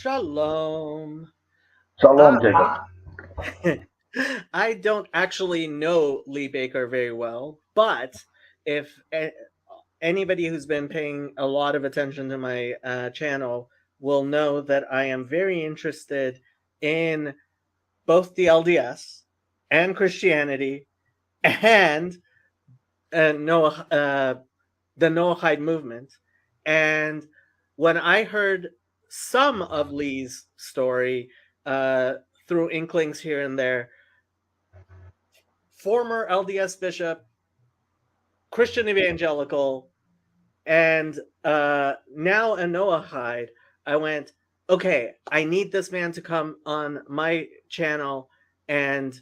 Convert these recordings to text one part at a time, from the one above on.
Shalom. Shalom, Jacob. I don't actually know Lee Baker very well, but if anybody who's been paying a lot of attention to my channel will know that I am very interested in both the LDS and Christianity and the Noahide movement. And when I heard some of Lee's story through inklings here and there, former LDS bishop, Christian Evangelical, and now a Noahide, I went, okay, I need this man to come on my channel and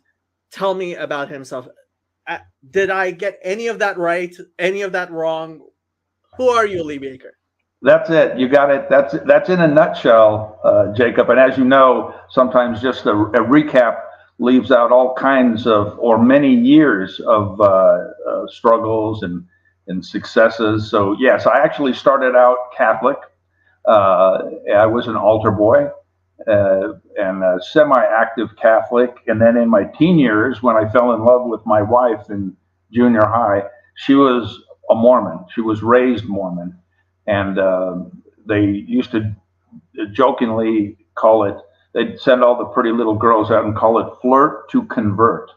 tell me about himself. Did I get any of that right? Any of that wrong? Who are you, Lee Baker? That's it. You got it. That's in a nutshell, Jacob. And as you know, sometimes just a recap leaves out all kinds of, or many years of struggles and successes. So yes, I actually started out Catholic. I was an altar boy and a semi-active Catholic. And then in my teen years, when I fell in love with my wife in junior high, she was a Mormon. She was raised Mormon. And they used to jokingly call it, they'd send all the pretty little girls out and call it flirt to convert.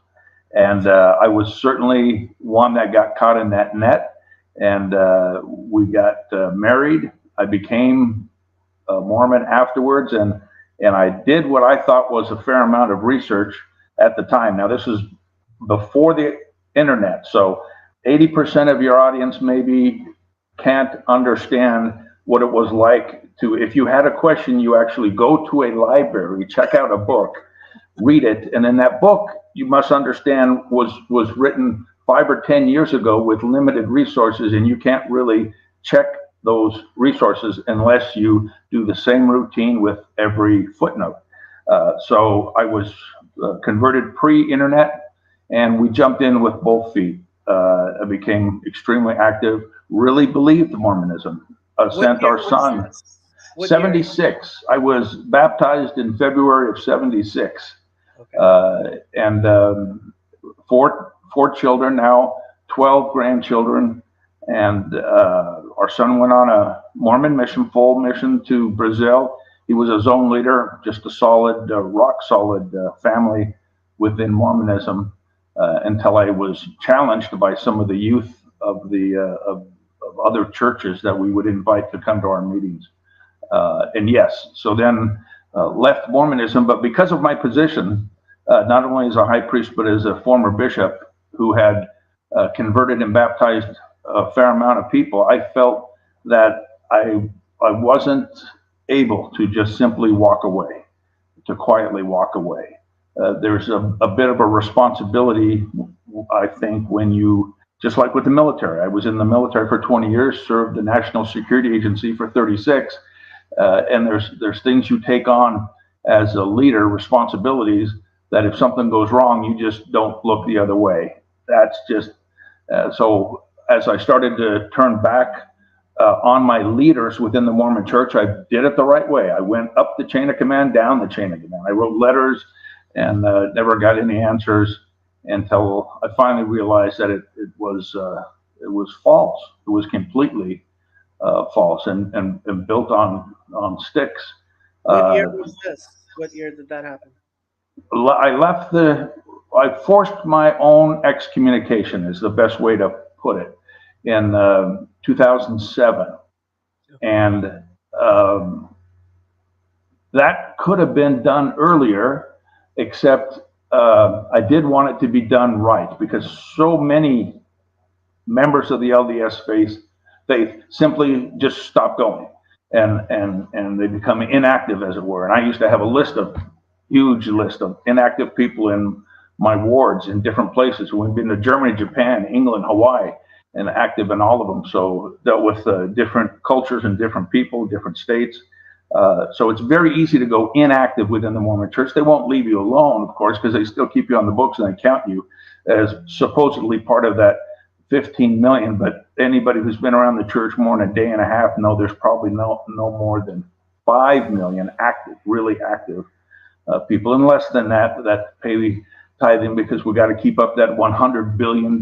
And I was certainly one that got caught in that net. And we got married. I became a Mormon afterwards. And I did what I thought was a fair amount of research at the time. Now, this is before the internet. So 80% of your audience maybe can't understand what it was like to, if you had a question, you actually go to a library, check out a book, read it, and then that book, you must understand, was written 5 or 10 years ago with limited resources, and you can't really check those resources unless you do the same routine with every footnote. So I was converted pre-internet, and we jumped in with both feet. I became extremely active, really believed Mormonism, sent our son. 76. I was baptized in February of 76. Okay. And four children now, 12 grandchildren. And our son went on a Mormon mission, full mission to Brazil. He was a zone leader, just a solid, rock solid family within Mormonism. Until I was challenged by some of the youth of the of other churches that we would invite to come to our meetings. And yes, so then left Mormonism, but because of my position, not only as a high priest, but as a former bishop who had converted and baptized a fair amount of people, I felt that I wasn't able to just simply walk away, to quietly walk away. There's a bit of a responsibility, I think, when you, just like with the military. I was in the military for 20 years, served the National Security Agency for 36, and there's things you take on as a leader, responsibilities, that if something goes wrong, you just don't look the other way. That's just, so as I started to turn back on my leaders within the Mormon church, I did it the right way. I went up the chain of command, down the chain of command. I wrote letters and never got any answers until I finally realized that it was false. It was completely false and built on sticks. What year was this? What year did that happen? I forced my own excommunication, is the best way to put it, in 2007. And that could have been done earlier, except I did want it to be done right, because so many members of the LDS faith simply just stop going and they become inactive, as it were. And I used to have huge list of inactive people in my wards in different places. We've been to Germany, Japan, England, Hawaii, and active in all of them. So dealt with different cultures and different people, different states. So it's very easy to go inactive within the Mormon church. They won't leave you alone, of course, because they still keep you on the books and they count you as supposedly part of that 15 million. But anybody who's been around the church more than a day and a half know there's probably no more than 5 million active, really active people, and less than that pay tithing because we got to keep up that $100 billion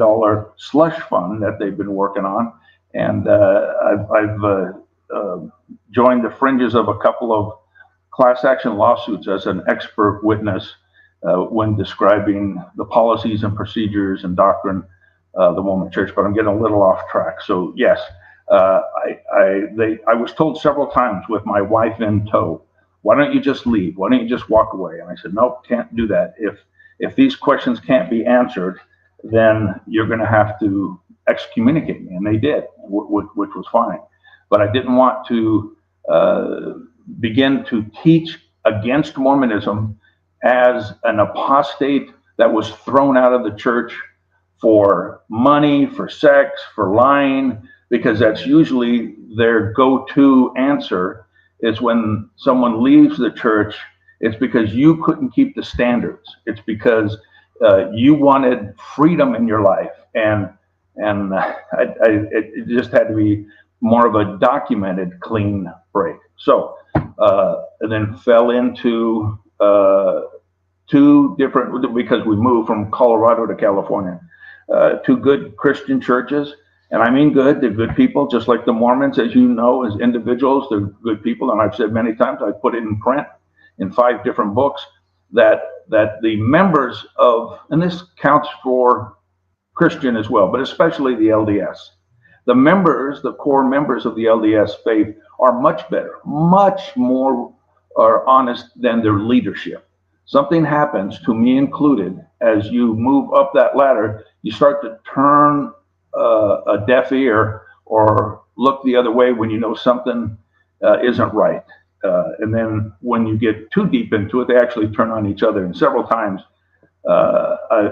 slush fund that they've been working on. And I've joined the fringes of a couple of class action lawsuits as an expert witness when describing the policies and procedures and doctrine of the Mormon Church. But I'm getting a little off track. So yes, I was told several times with my wife in tow, why don't you just leave? Why don't you just walk away? And I said, nope, can't do that. If these questions can't be answered, then you're going to have to excommunicate me. And they did, which was fine. But I didn't want to begin to teach against Mormonism as an apostate that was thrown out of the church for money, for sex, for lying, because that's usually their go-to answer. Is when someone leaves the church, it's because you couldn't keep the standards. It's because you wanted freedom in your life, and it just had to be more of a documented clean break. So and then fell into two different, because we moved from Colorado to California, two good Christian churches. And I mean good, they're good people, just like the Mormons, as you know, as individuals, they're good people. And I've said many times, I put it in print in 5 different books, that the members of, and this counts for Christian as well, but especially the LDS, the members, the core members of the LDS faith are much better, much more are honest than their leadership. Something happens, to me included, as you move up that ladder, you start to turn a deaf ear or look the other way when you know something isn't right. And then when you get too deep into it, they actually turn on each other. And several times,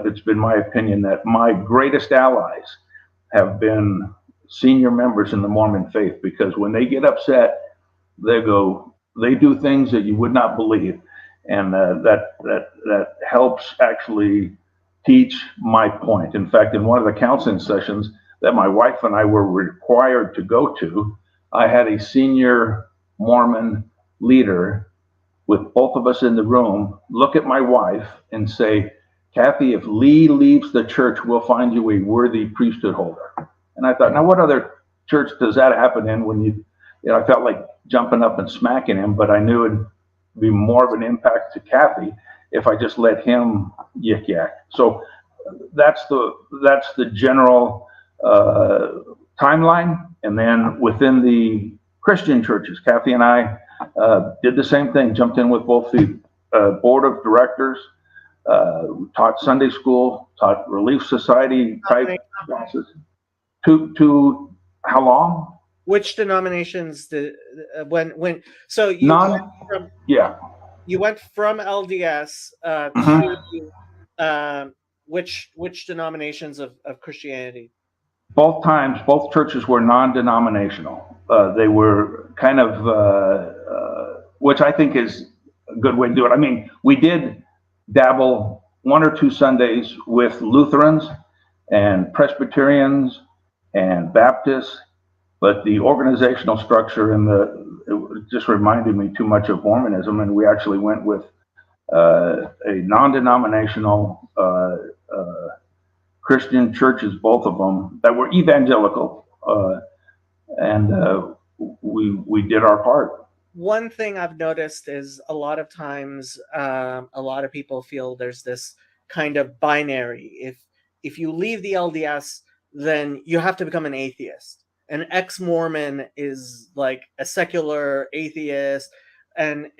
it's been my opinion that my greatest allies have been senior members in the Mormon faith, because when they get upset, they do things that you would not believe. And that helps actually teach my point. In fact, in one of the counseling sessions that my wife and I were required to go to, I had a senior Mormon leader with both of us in the room look at my wife and say, Kathy, if Lee leaves the church, we'll find you a worthy priesthood holder. And I thought, now what other church does that happen in? When you know, I felt like jumping up and smacking him, but I knew it'd be more of an impact to Kathy if I just let him yik yak. So that's the general timeline. And then within the Christian churches, Kathy and I did the same thing, jumped in with both the board of directors, taught Sunday school, taught Relief Society type classes. To how long? Which denominations did when so you None. went from, Yeah. You went from LDS to which denominations of Christianity? Both times, both churches were non-denominational. They were kind of, which I think is a good way to do it. I mean, we did dabble 1 or 2 Sundays with Lutherans and Presbyterians and Baptists, but the organizational structure and it just reminded me too much of Mormonism, and we actually went with a non-denominational Christian churches, both of them, that were evangelical, and we did our part. One thing I've noticed is a lot of times a lot of people feel there's this kind of binary. If you leave the LDS, then you have to become an atheist. An ex-Mormon is like a secular atheist, and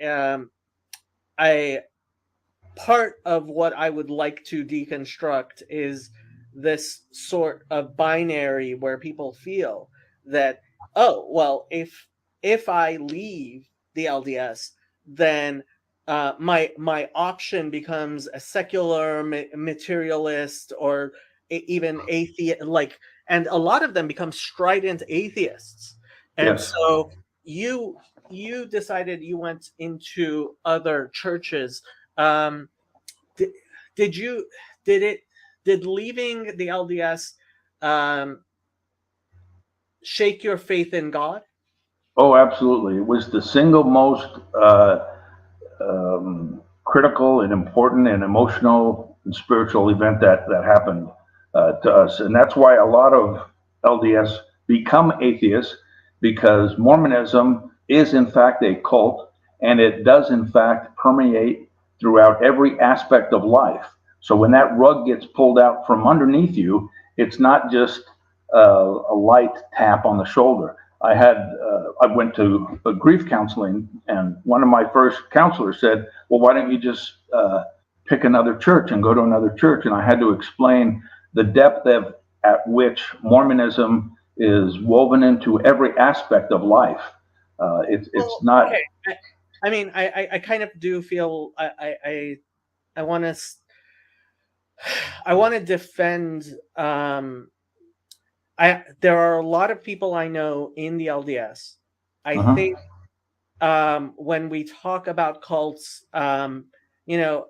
part of what I would like to deconstruct is this sort of binary where people feel that, oh, well, if I leave the LDS, then my option becomes a secular materialist, or even atheist, and a lot of them become strident atheists. And Yes. so you decided you went into other churches. Did leaving the LDS shake your faith in God? Oh, absolutely. It was the single most critical and important and emotional and spiritual event that happened to us. And that's why a lot of LDS become atheists, because Mormonism is, in fact, a cult, and it does, in fact, permeate throughout every aspect of life. So when that rug gets pulled out from underneath you, it's not just a light tap on the shoulder. I went to a grief counseling, and one of my first counselors said, "Well, why don't you just pick another church and go to another church?" And I had to explain the depth at which Mormonism is woven into every aspect of life. It's Well, not. okay. I mean, I kind of do feel I want to I want to defend. There are a lot of people I know in the LDS. I Uh-huh. think when we talk about cults, you know,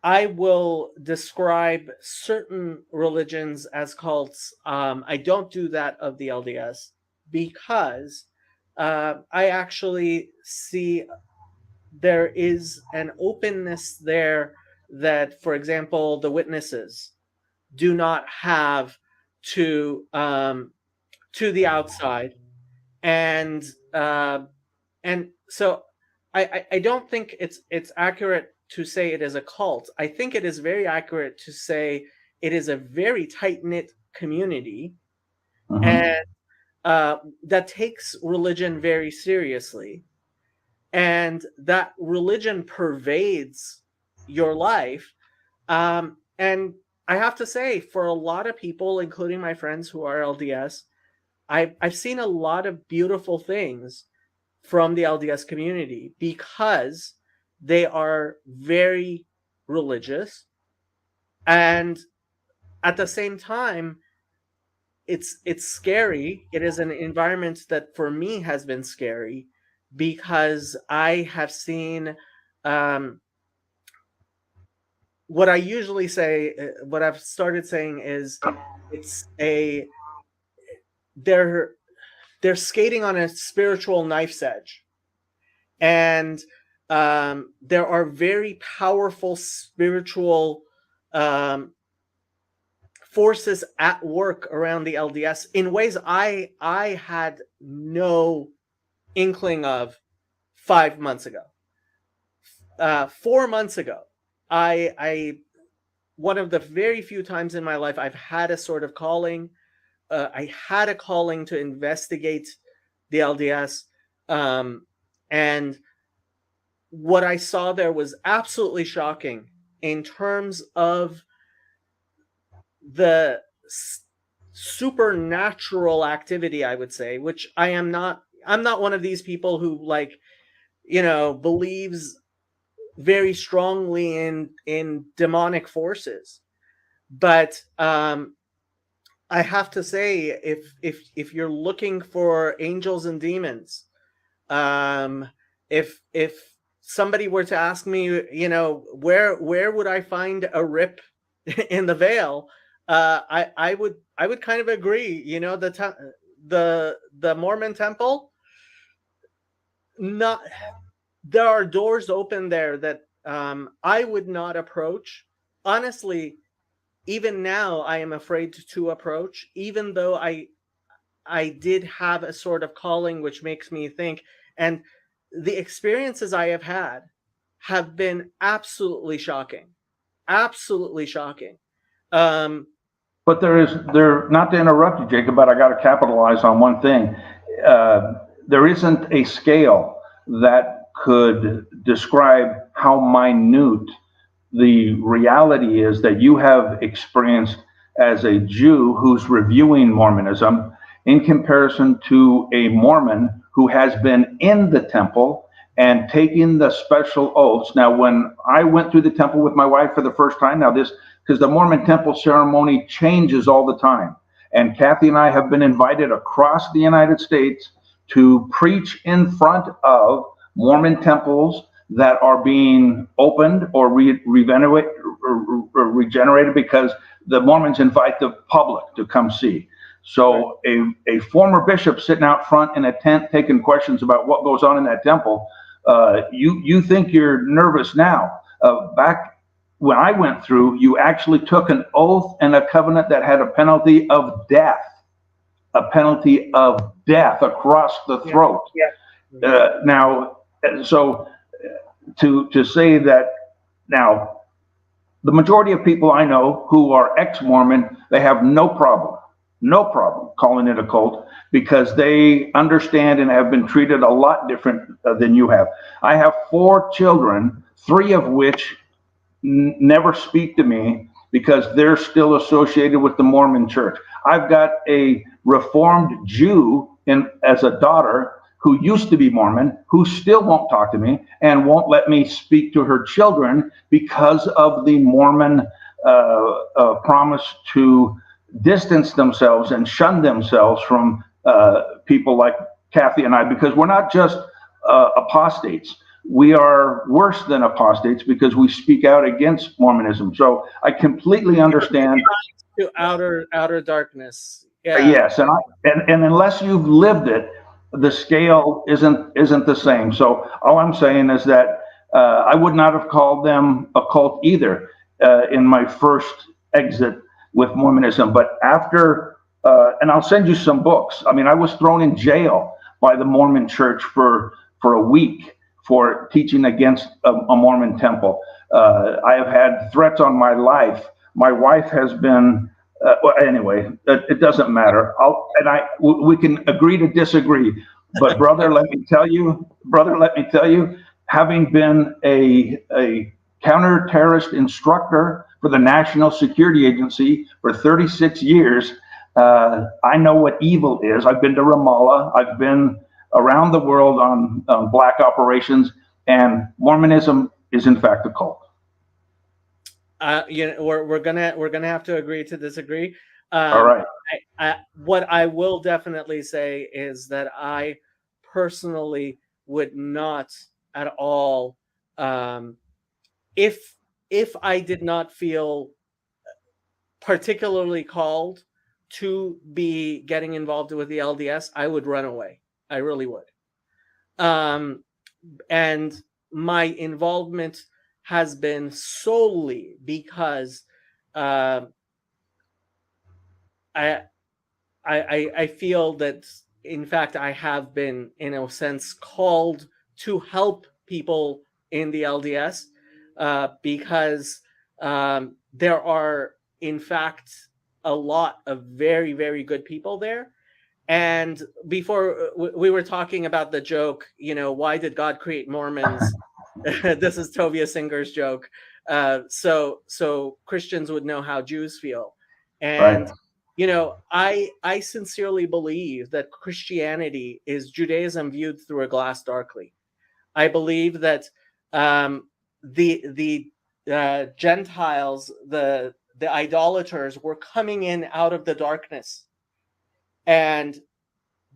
I will describe certain religions as cults. I don't do that of the LDS because I actually see there is an openness there that, for example, the witnesses do not have to the outside, and uh, and so I don't think it's accurate to say it is a cult. I think it is very accurate to say it is a very tight knit community, Uh-huh. and that takes religion very seriously, and that religion pervades your life. And I have to say, for a lot of people, including my friends who are LDS, I've seen a lot of beautiful things from the LDS community because they are very religious, and at the same time it's scary. It is an environment that for me has been scary because I have seen um, what I usually say, what I've started saying is it's a they're they're skating on a spiritual knife's edge, and there are very powerful spiritual um, forces at work around the LDS in ways I had no inkling of 5 months ago. 4 months ago, I one of the very few times in my life I've had a sort of calling. I had a calling to investigate the LDS, and what I saw there was absolutely shocking in terms of the supernatural activity, I would say, which I'm not one of these people who, like, believes very strongly in demonic forces. But I have to say, if you're looking for angels and demons, if somebody were to ask me, where would I find a rip in the veil, I would kind of agree. The Mormon temple, not there are doors open there that I would not approach. Honestly, even now I am afraid to approach, even though I did have a sort of calling which makes me think. And the experiences I have been absolutely shocking. Absolutely shocking. Um, But there, not to interrupt you, Jacob, but I got to capitalize on one thing. There isn't a scale that could describe how minute the reality is that you have experienced as a Jew who's reviewing Mormonism in comparison to a Mormon who has been in the temple and taking the special oaths. Now, when I went through the temple with my wife for the first time, now this, because the Mormon temple ceremony changes all the time. And Kathy and I have been invited across the United States to preach in front of Mormon temples that are being opened or regenerated because the Mormons invite the public to come see. So a former bishop sitting out front in a tent taking questions about what goes on in that temple, you think you're nervous now. Back when I went through, you actually took an oath and a covenant that had a penalty of death, across the throat. Now, so to say that now, the majority of people I know who are ex-Mormon, they have no problem calling it a cult, because they understand and have been treated a lot different than you have. I have 4 children, 3 of which never speak to me because they're still associated with the Mormon church. I've got a Reformed Jew as a daughter who used to be Mormon, who still won't talk to me and won't let me speak to her children because of the Mormon promise to distance themselves and shun themselves from people like Kathy and I, because we're not just apostates. We are worse than apostates because we speak out against Mormonism. So I completely understand. To outer darkness. Yes, and unless you've lived it, the scale isn't the same. So all I'm saying is that I would not have called them a cult either in my first exit with Mormonism. But after, and I'll send you some books. I mean, I was thrown in jail by the Mormon church for a week for teaching against a Mormon temple. I have had threats on my life. My wife has been, well, anyway, it doesn't matter. We can agree to disagree. But brother, let me tell you, having been a counter-terrorist instructor for the National Security Agency for 36 years, I know what evil is. I've been to Ramallah. I've been around the world on black operations, and Mormonism is in fact a cult. We're gonna have to agree to disagree. All right. What I will definitely say is that I personally would not at all, if I did not feel particularly called to be getting involved with the LDS, I would run away. I really would. And my involvement has been solely because I feel that, in fact, I have been, in a sense, called to help people in the LDS because there are, in fact, a lot of very, very good people there. And before we were talking about the joke, why did God create Mormons? This is Tovia Singer's joke. So Christians would know how Jews feel. And, right. I sincerely believe that Christianity is Judaism viewed through a glass darkly. I believe that the Gentiles, the idolaters, were coming in out of the darkness. And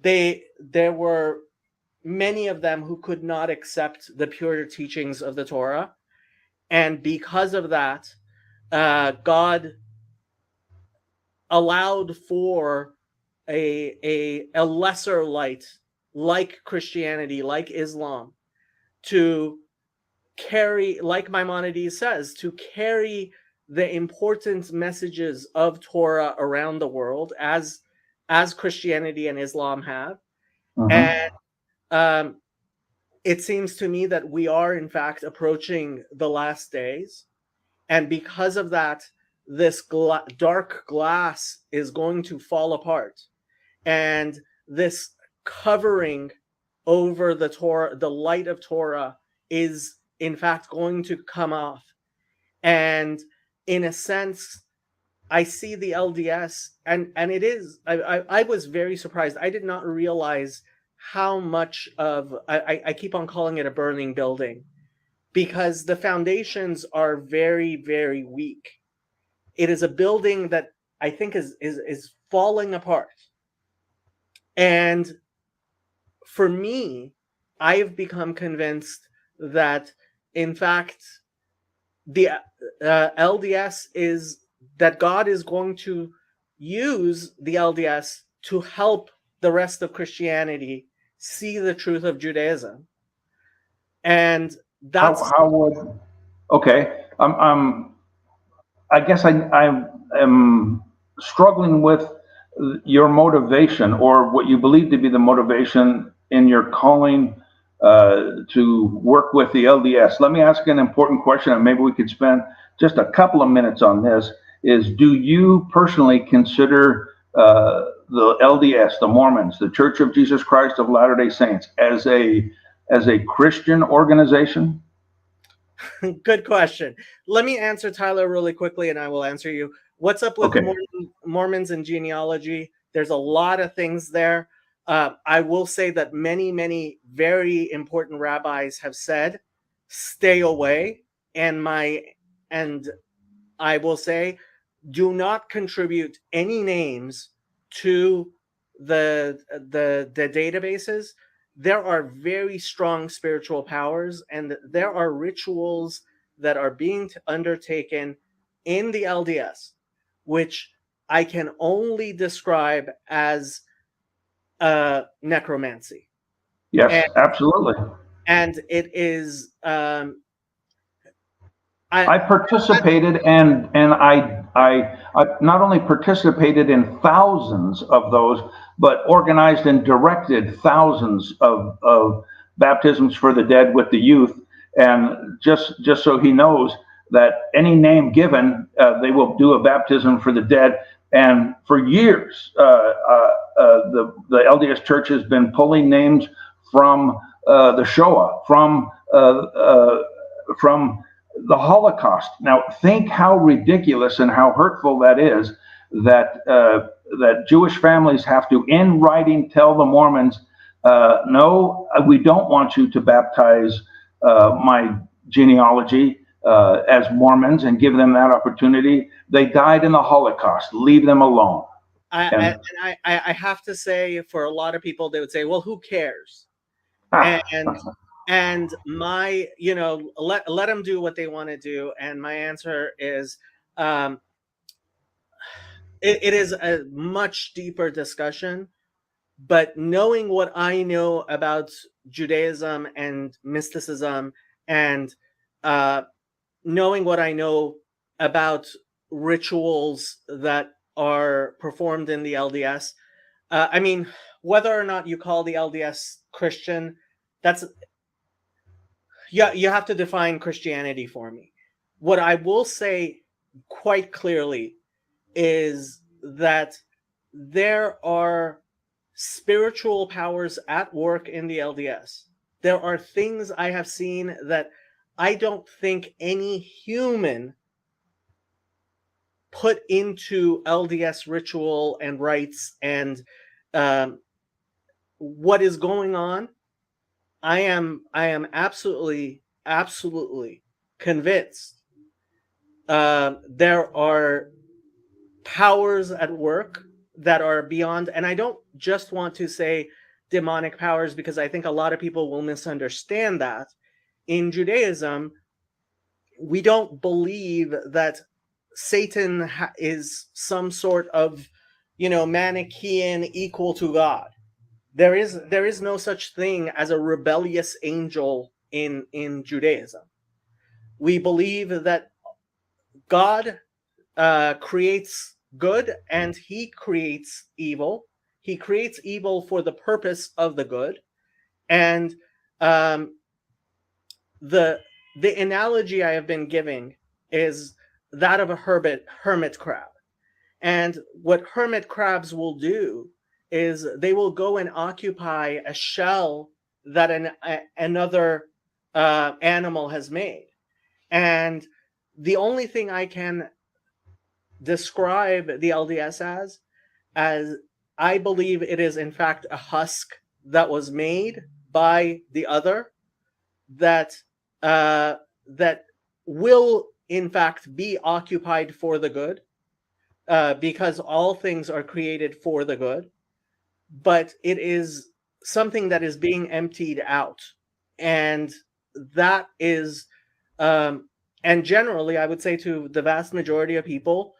there were many of them who could not accept the pure teachings of the Torah. And because of that, God allowed for a lesser light, like Christianity, like Islam, to carry, like Maimonides says, to carry the important messages of Torah around the world as Christianity and Islam have. And it seems to me that we are, in fact, approaching the last days. And because of that, this dark glass is going to fall apart. And this covering over the Torah, the light of Torah, is, in fact, going to come off. And in a sense, I see the LDS, and it is, I was very surprised. I did not realize how much of, I keep on calling it a burning building, because the foundations are very, very weak. It is a building that I think is falling apart. And for me, I have become convinced that, in fact, the LDS is that God is going to use the LDS to help the rest of Christianity see the truth of Judaism. And that's How would, okay, I guess I am struggling with your motivation, or what you believe to be the motivation in your calling to work with the LDS. Let me ask an important question, and maybe we could spend just a couple of minutes on this. Is, do you personally consider the LDS, the Mormons, the Church of Jesus Christ of Latter-day Saints, as a Christian organization? good question. Let me answer Tyler really quickly, and I will answer you. What's up with Okay. Mormons and genealogy? There's a lot of things there. I will say that many very important rabbis have said, stay away. And I will say, do not contribute any names to the databases. There are very strong spiritual powers, and there are rituals that are being undertaken in the LDS, which I can only describe as necromancy. Yes, And, absolutely. and it is I participated, and I not only participated in thousands of those, but organized and directed thousands of baptisms for the dead with the youth. And just so he knows that any name given, they will do a baptism for the dead. And for years, the LDS Church has been pulling names from the Shoah, from the Holocaust. Now, think how ridiculous and how hurtful that is, that Jewish families have to, in writing, tell the Mormons, no, we don't want you to baptize my genealogy as Mormons, and give them that opportunity. They died in the Holocaust. Leave them alone. I have to say, for a lot of people, they would say, well, who cares? And my, let them do what they want to do. And my answer is, it is a much deeper discussion. But knowing what I know about Judaism and mysticism, and knowing what I know about rituals that are performed in the LDS, I mean, whether or not you call the LDS Christian, that's, yeah, you have to define Christianity for me. What I will say quite clearly is that there are spiritual powers at work in the LDS. There are things I have seen that I don't think any human put into LDS ritual and rites, and what is going on. I am absolutely convinced there are powers at work that are beyond, and I don't just want to say demonic powers, because I think a lot of people will misunderstand that. In Judaism, we don't believe that Satan is some sort of, Manichaean equal to God. There is no such thing as a rebellious angel in Judaism. We believe that God creates good and he creates evil. He creates evil for the purpose of the good. And the analogy I have been giving is that of a hermit crab. And what hermit crabs will do is they will go and occupy a shell that another animal has made. And the only thing I can describe the LDS as I believe it is in fact a husk that was made by the other, that that will in fact be occupied for the good, because all things are created for the good, but it is something that is being emptied out. And that is, and generally, I would say to the vast majority of people,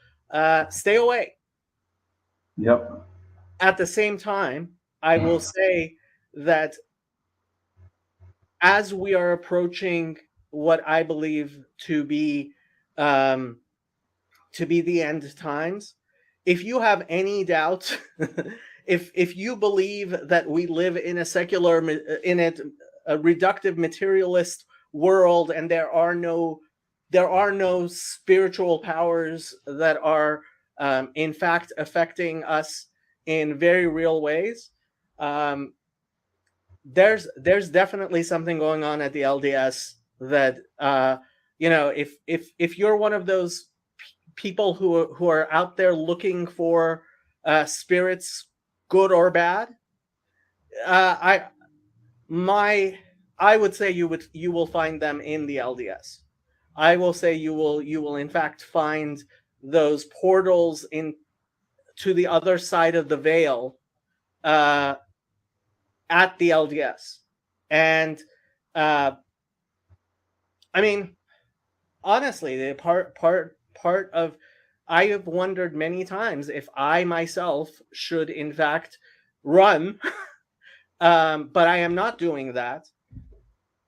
stay away. Yep. At the same time, I will say that as we are approaching what I believe um, to be the end times, if you have any doubt, if you believe that we live in a secular, in a reductive materialist world, and there are no spiritual powers that are in fact affecting us in very real ways, um, there's definitely something going on at the LDS that if you're one of those people who are out there looking for spirits, good or bad, I my I would say you will find them in the LDS. I will say you will in fact find those portals in to the other side of the veil uh, at the LDS, and uh, I mean, honestly, the part of I have wondered many times if I myself should in fact run, but I am not doing that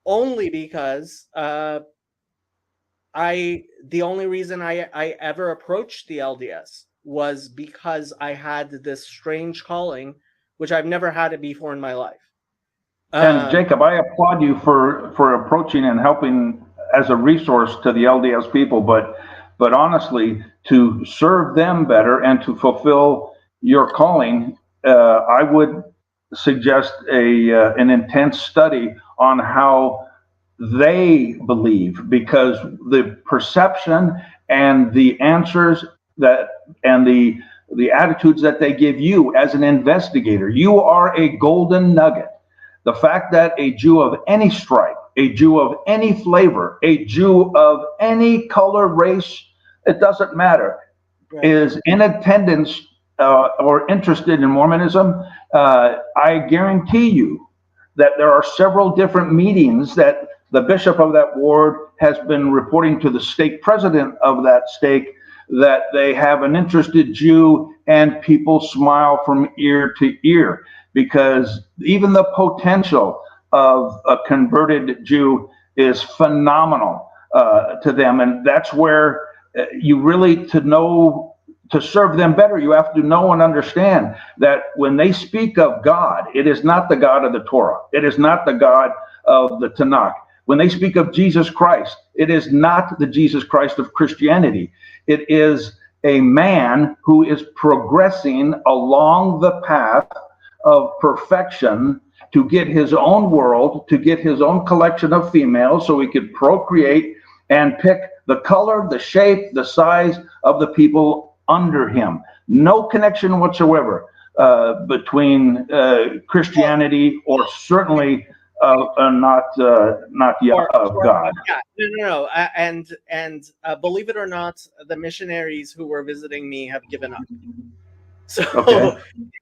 only because the only reason I ever approached the LDS was because I had this strange calling, which I've never had it before in my life. And Jacob, I applaud you for approaching and helping as a resource to the LDS people, but honestly, to serve them better and to fulfill your calling, I would suggest an intense study on how they believe, because the perception and the answers that and the attitudes that they give you as an investigator, you are a golden nugget. The fact that a Jew of any stripe, a Jew of any flavor, a Jew of any color, race, it doesn't matter, Right. is in attendance or interested in Mormonism, I guarantee you that there are several different meetings that the bishop of that ward has been reporting to the stake president of that stake that they have an interested Jew, and people smile from ear to ear, because even the potential of a converted Jew is phenomenal to them. And that's where you really, to serve them better, you have to know and understand that when they speak of God, it is not the God of the Torah. It is not the God of the Tanakh. When they speak of Jesus Christ, it is not the Jesus Christ of Christianity. It is a man who is progressing along the path of perfection to get his own world, to get his own collection of females so he could procreate and pick the color, the shape, the size of the people under him. No connection whatsoever between Christianity or certainly not of God. Yeah, no. And believe it or not, the missionaries who were visiting me have given up. So Okay.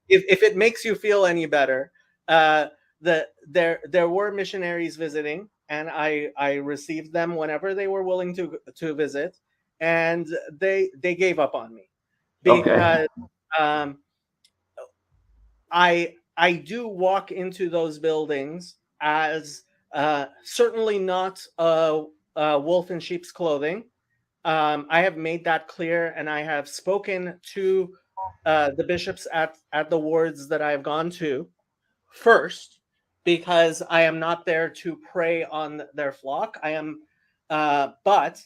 if it makes you feel any better, there were missionaries visiting, and I received them whenever they were willing to visit, and they gave up on me because Okay. I do walk into those buildings as certainly not wolf in sheep's clothing. I have made that clear, and I have spoken to the bishops at the wards that I have gone to first, because I am not there to prey on their flock. I am, but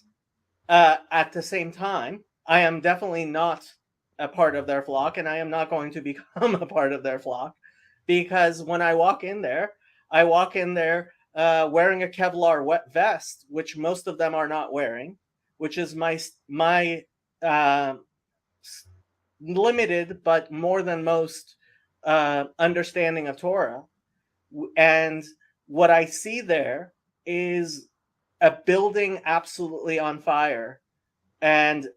at the same time, I am definitely not a part of their flock, and I am not going to become a part of their flock, because when I walk in there wearing a Kevlar vest, which most of them are not wearing, which is my uh, limited but more than most understanding of Torah. And what I see there is a building absolutely on fire, and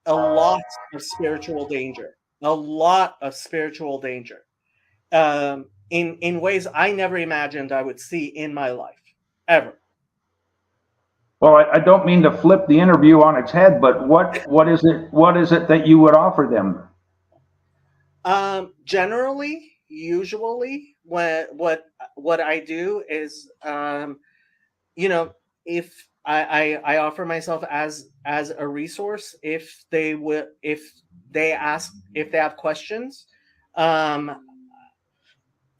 a lot of spiritual danger, in ways I never imagined I would see in my life, ever. Well, I don't mean to flip the interview on its head, but what is it that you would offer them? Generally, usually, what I do is, if I offer myself as a resource, if they have questions, um,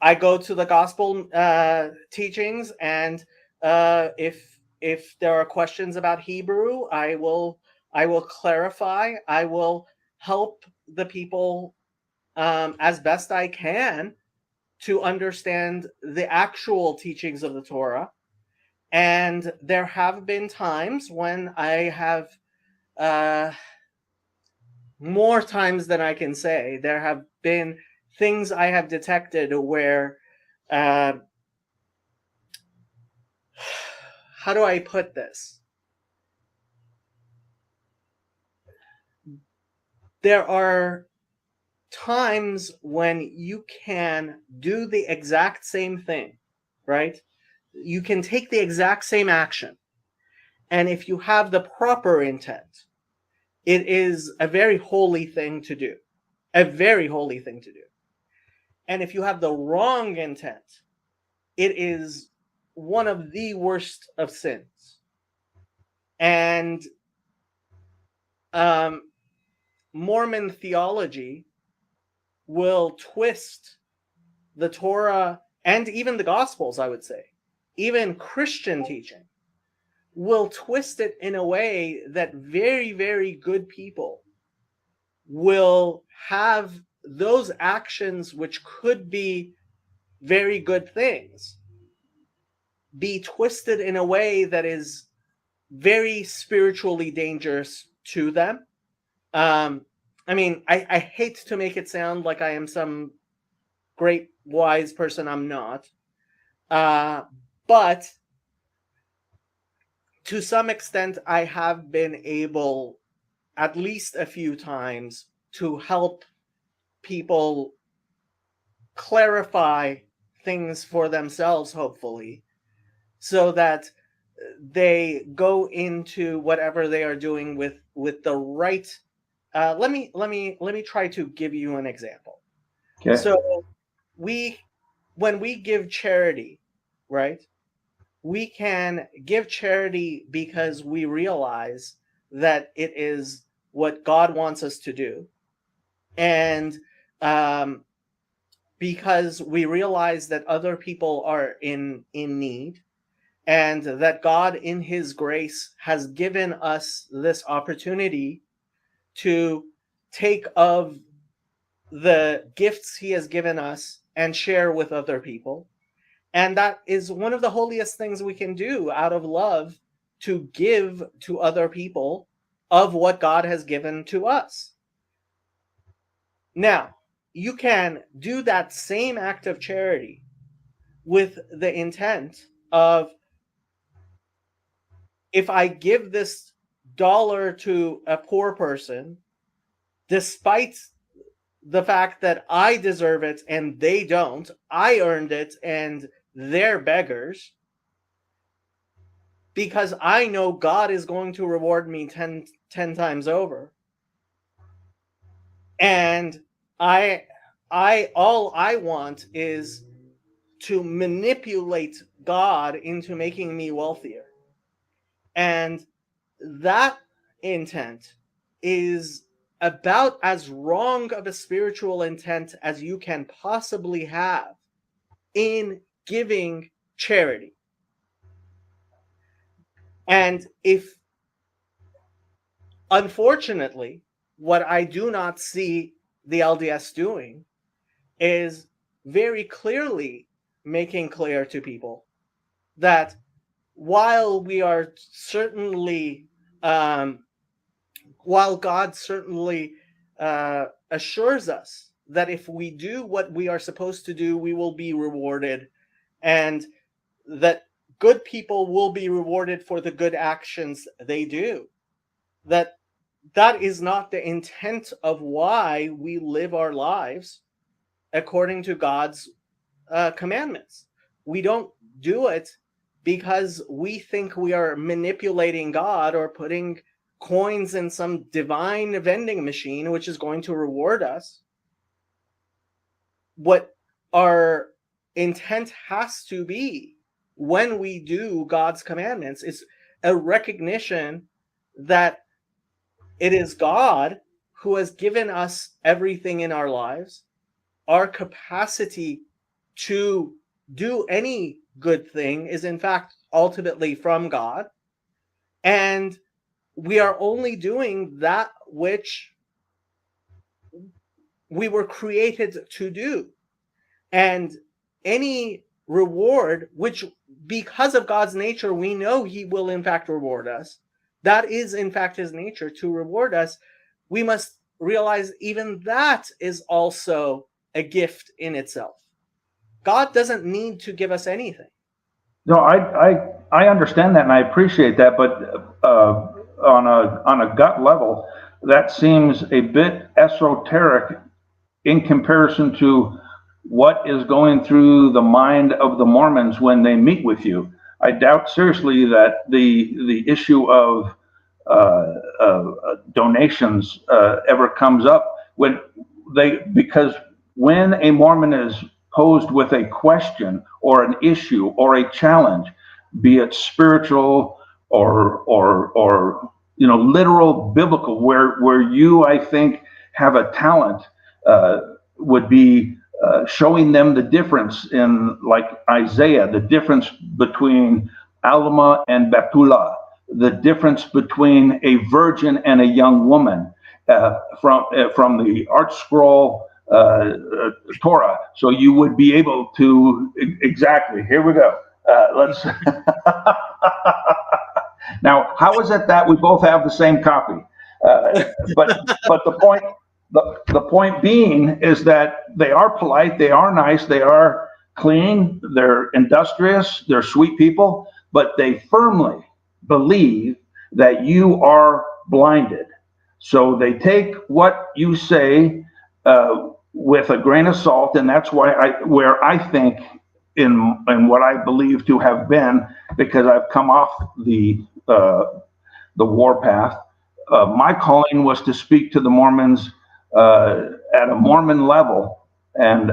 I go to the gospel teachings, and if there are questions about Hebrew, I will clarify. I will help the people as best I can to understand the actual teachings of the Torah. And there have been times when I have, uh, more times than I can say, there have been things I have detected where, uh, how do I put this? There are times when you can do the exact same thing, right? You can take the exact same action. And if you have the proper intent, it is a very holy thing to do. A very holy thing to do. And if you have the wrong intent, it is one of the worst of sins. And Mormon theology will twist the Torah and even the Gospels, I would say, even Christian teaching, will twist it in a way that very, very good people will have those actions, which could be very good things, be twisted in a way that is very spiritually dangerous to them. I mean, I hate to make it sound like I am some great wise person. I'm not. But to some extent, I have been able, at least a few times, to help people clarify things for themselves, hopefully, so that they go into whatever they are doing with the right. Let me try to give you an example. Okay. So when we give charity, right? We can give charity because we realize that it is what God wants us to do, and um, because we realize that other people are in need, and that God in his grace has given us this opportunity to take of the gifts he has given us and share with other people. And that is one of the holiest things we can do out of love, to give to other people of what God has given to us. Now, you can do that same act of charity with the intent of, if I give this dollar to a poor person, despite the fact that I deserve it and they don't, I earned it and they're beggars, because I know God is going to reward me 10 times over. And all I want is to manipulate God into making me wealthier. And that intent is about as wrong of a spiritual intent as you can possibly have in giving charity. And if, unfortunately, what I do not see the LDS doing is very clearly making clear to people that while we are certainly, while God certainly assures us that if we do what we are supposed to do, we will be rewarded, and that good people will be rewarded for the good actions they do, that is not the intent of why we live our lives according to God's commandments. We don't do it because we think we are manipulating God or putting coins in some divine vending machine which is going to reward us. what our intent has to be when we do God's commandments is a recognition that it is God who has given us everything in our lives. Our capacity to do any good thing is in fact ultimately from God. And we are only doing that which we were created to do. And any reward, which because of God's nature, we know he will in fact reward us. That is in fact his nature to reward us. We must realize even that is also a gift in itself. God doesn't need to give us anything. No, I understand that and I appreciate that, but on a gut level, that seems a bit esoteric in comparison to what is going through the mind of the Mormons when they meet with you. I doubt seriously that the issue of donations ever comes up when because when a Mormon is posed with a question or an issue or a challenge, be it spiritual or literal biblical, where you, I think, have a talent, would be showing them the difference in, like Isaiah, the difference between Alma and Bethulah, the difference between a virgin and a young woman, from the Art Scroll Torah. So you would be able to, exactly, here we go. Let's. Now, how is it that we both have the same copy? But the point being is that they are polite, they are nice, they are clean, they're industrious, they're sweet people, but they firmly believe that you are blinded. So they take what you say with a grain of salt, and that's where I think in what I believe to have been, because I've come off the warpath. My calling was to speak to the Mormons at a Mormon level, and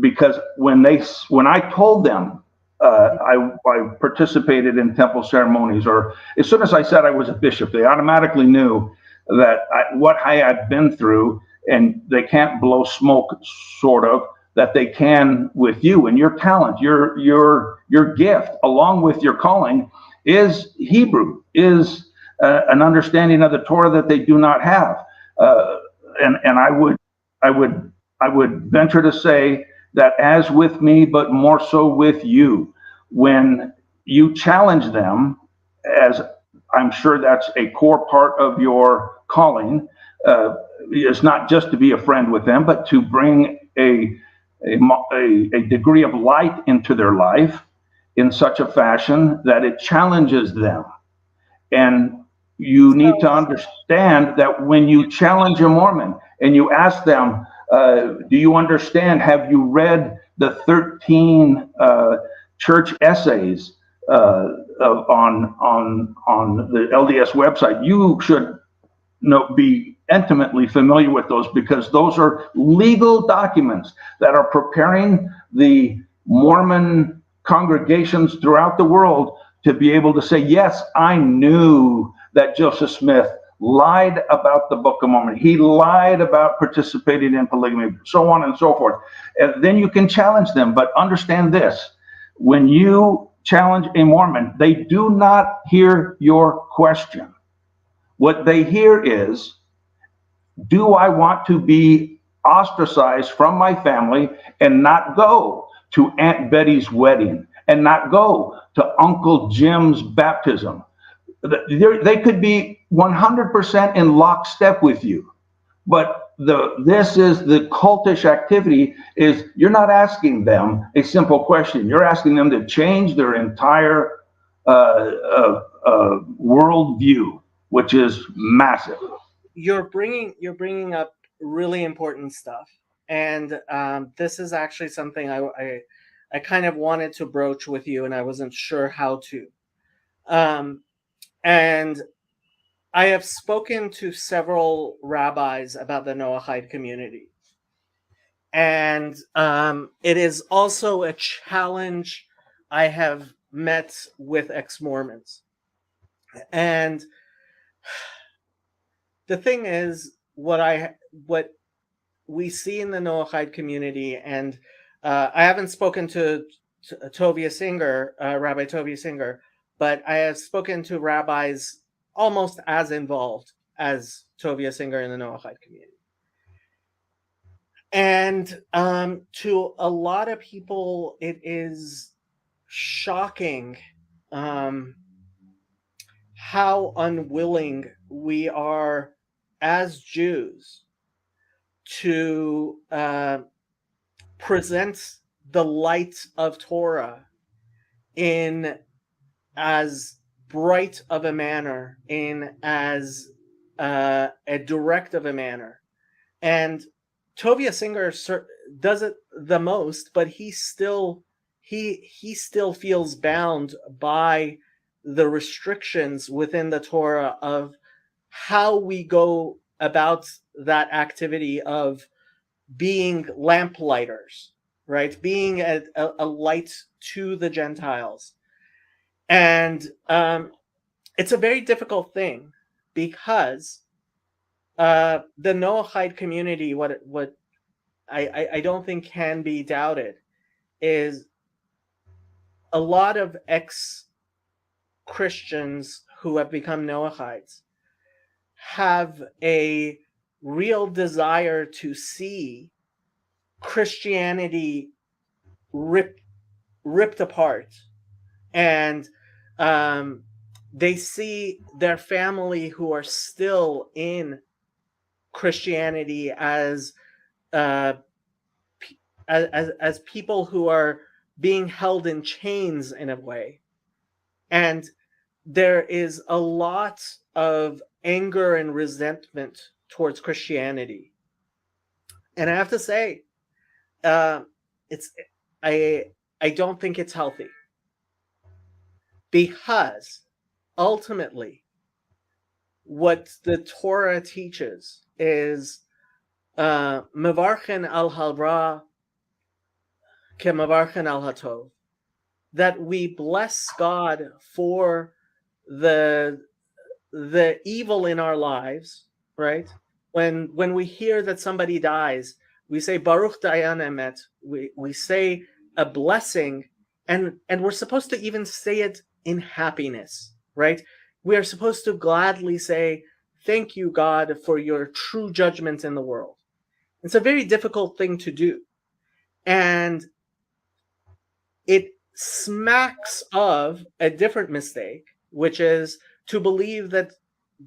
because when I told them I participated in temple ceremonies, or as soon as I said I was a bishop, they automatically knew that what I had been through, and they can't blow smoke, sort of, that they can with you and your talent, your gift, along with your calling, is Hebrew, is an understanding of the Torah that they do not have, and I would venture to say that as with me, but more so with you, when you challenge them, as I'm sure that's a core part of your calling, is not just to be a friend with them, but to bring a degree of light into their life in such a fashion that it challenges them. And you need to understand that when you challenge a Mormon and you ask them, do you understand? Have you read the 13 church essays on the LDS website? You should be intimately familiar with those, because those are legal documents that are preparing the Mormon congregations throughout the world to be able to say, yes, I knew that Joseph Smith lied about the Book of Mormon. He lied about participating in polygamy, so on and so forth. And then you can challenge them. But understand this, when you challenge a Mormon, they do not hear your question. What they hear is, do I want to be ostracized from my family and not go to Aunt Betty's wedding and not go to Uncle Jim's baptism? They could be 100% in lockstep with you, but this is the cultish activity. Is you're not asking them a simple question. You're asking them to change their entire worldview, which is massive. You're bringing up really important stuff, and this is actually something I kind of wanted to broach with you, and I wasn't sure how to. And I have spoken to several rabbis about the Noahide community, And it is also a challenge I have met with ex-Mormons. And the thing is, what we see in the Noahide community, and I haven't spoken to Tovia Singer, Rabbi Tovia Singer, but I have spoken to rabbis almost as involved as Tovia Singer in the Noahide community. And to a lot of people, it is shocking how unwilling we are as Jews to present the light of Torah in as bright of a manner, in as a direct of a manner. And Tovia Singer does it the most, but he still feels bound by the restrictions within the Torah of how we go about that activity of being lamplighters, right? Being a light to the Gentiles. And it's a very difficult thing because the Noahide community, what I don't think can be doubted, is a lot of ex-Christians who have become Noahides have a real desire to see Christianity ripped apart, and they see their family who are still in Christianity as people who are being held in chains in a way. And there is a lot of anger and resentment towards Christianity. And I have to say, it's I don't think it's healthy, because ultimately what the Torah teaches is mevarchen al hara ke mevarchen al hatov, that we bless God for the evil in our lives, right? When we hear that somebody dies, we say Baruch Dayan Emet. We say a blessing, and we're supposed to even say it in happiness, right? We are supposed to gladly say, "Thank you, God, for your true judgment in the world." It's a very difficult thing to do, and it smacks of a different mistake, which is to believe that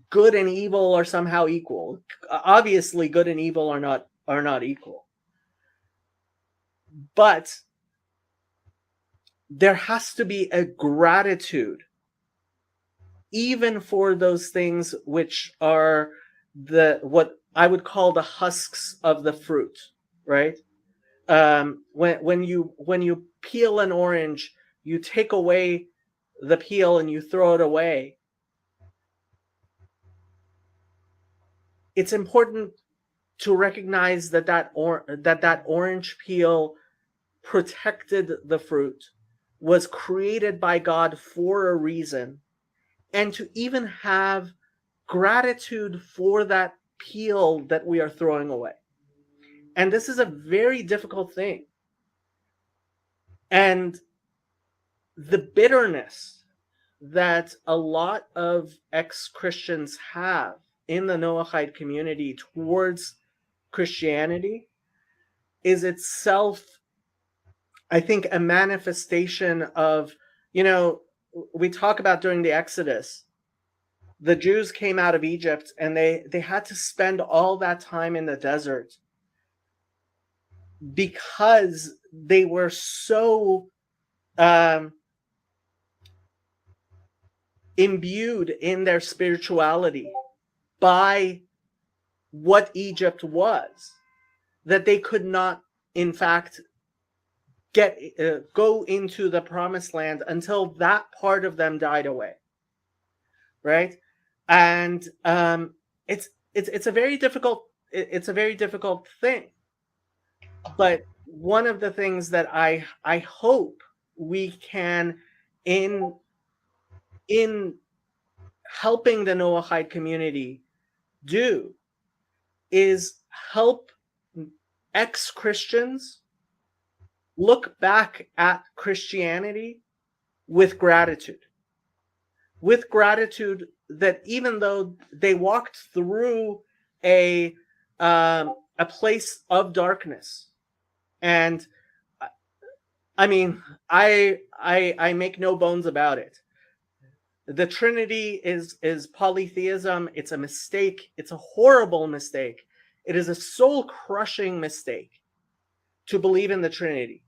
good and evil are somehow equal. Obviously, good and evil are not equal. But there has to be a gratitude, even for those things which are what I would call the husks of the fruit, right? When you peel an orange, you take away the peel and you throw it away. It's important to recognize that orange peel protected the fruit, was created by God for a reason, and to even have gratitude for that peel that we are throwing away. And this is a very difficult thing. And the bitterness that a lot of ex-Christians have in the Noahide community towards Christianity is itself, I think, a manifestation of, we talk about during the Exodus, the Jews came out of Egypt and they had to spend all that time in the desert because they were so imbued in their spirituality by what Egypt was, that they could not, in fact, go into the promised land until that part of them died away, right? And it's a very difficult thing. But one of the things that I hope we can, in helping the Noahide community do, is help ex-Christians look back at Christianity with gratitude. With gratitude that even though they walked through a place of darkness, and I mean, I make no bones about it. The Trinity is polytheism. It's a mistake. It's a horrible mistake. It is a soul-crushing mistake to believe in the Trinity,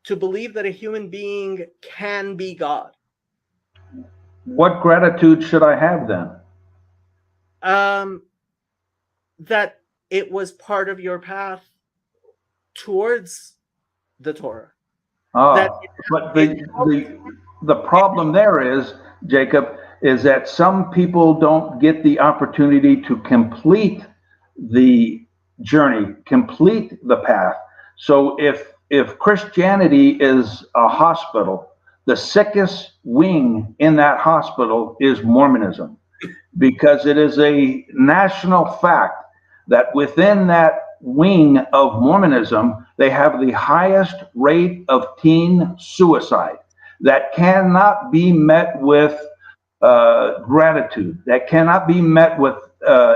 to believe that a human being can be God. What gratitude should I have then? That it was part of your path towards the Torah. That But the problem there is, Jacob, is that some people don't get the opportunity to complete the journey, complete the path. So if Christianity is a hospital, the sickest wing in that hospital is Mormonism, because it is a national fact that within that wing of Mormonism, they have the highest rate of teen suicide that cannot be met with gratitude, that cannot be met with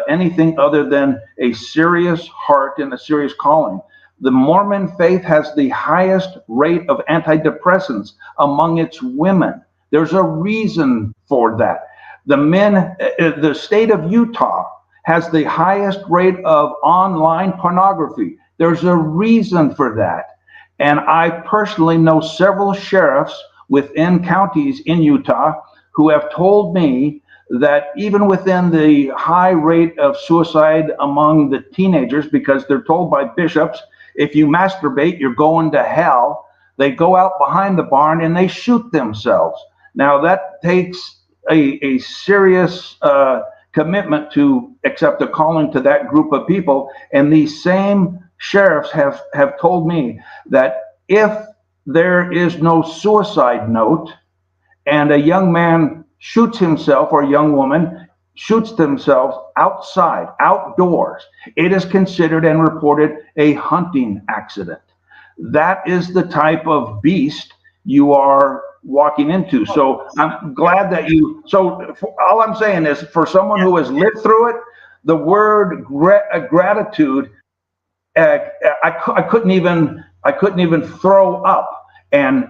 anything other than a serious heart and a serious calling. The Mormon faith has the highest rate of antidepressants among its women. There's a reason for that. The state of Utah has the highest rate of online pornography. There's a reason for that. And I personally know several sheriffs within counties in Utah who have told me that even within the high rate of suicide among the teenagers, because they're told by bishops, if you masturbate, you're going to hell, they go out behind the barn and they shoot themselves. Now, that takes a serious commitment to accept a calling to that group of people. And these same sheriffs have told me that if there is no suicide note and a young man shoots himself or a young woman shoots themselves outside, outdoors, it is considered and reported a hunting accident. That is the type of beast you are walking into. So I'm glad that all I'm saying is, for someone who has lived through it, the word gratitude, I couldn't even throw up and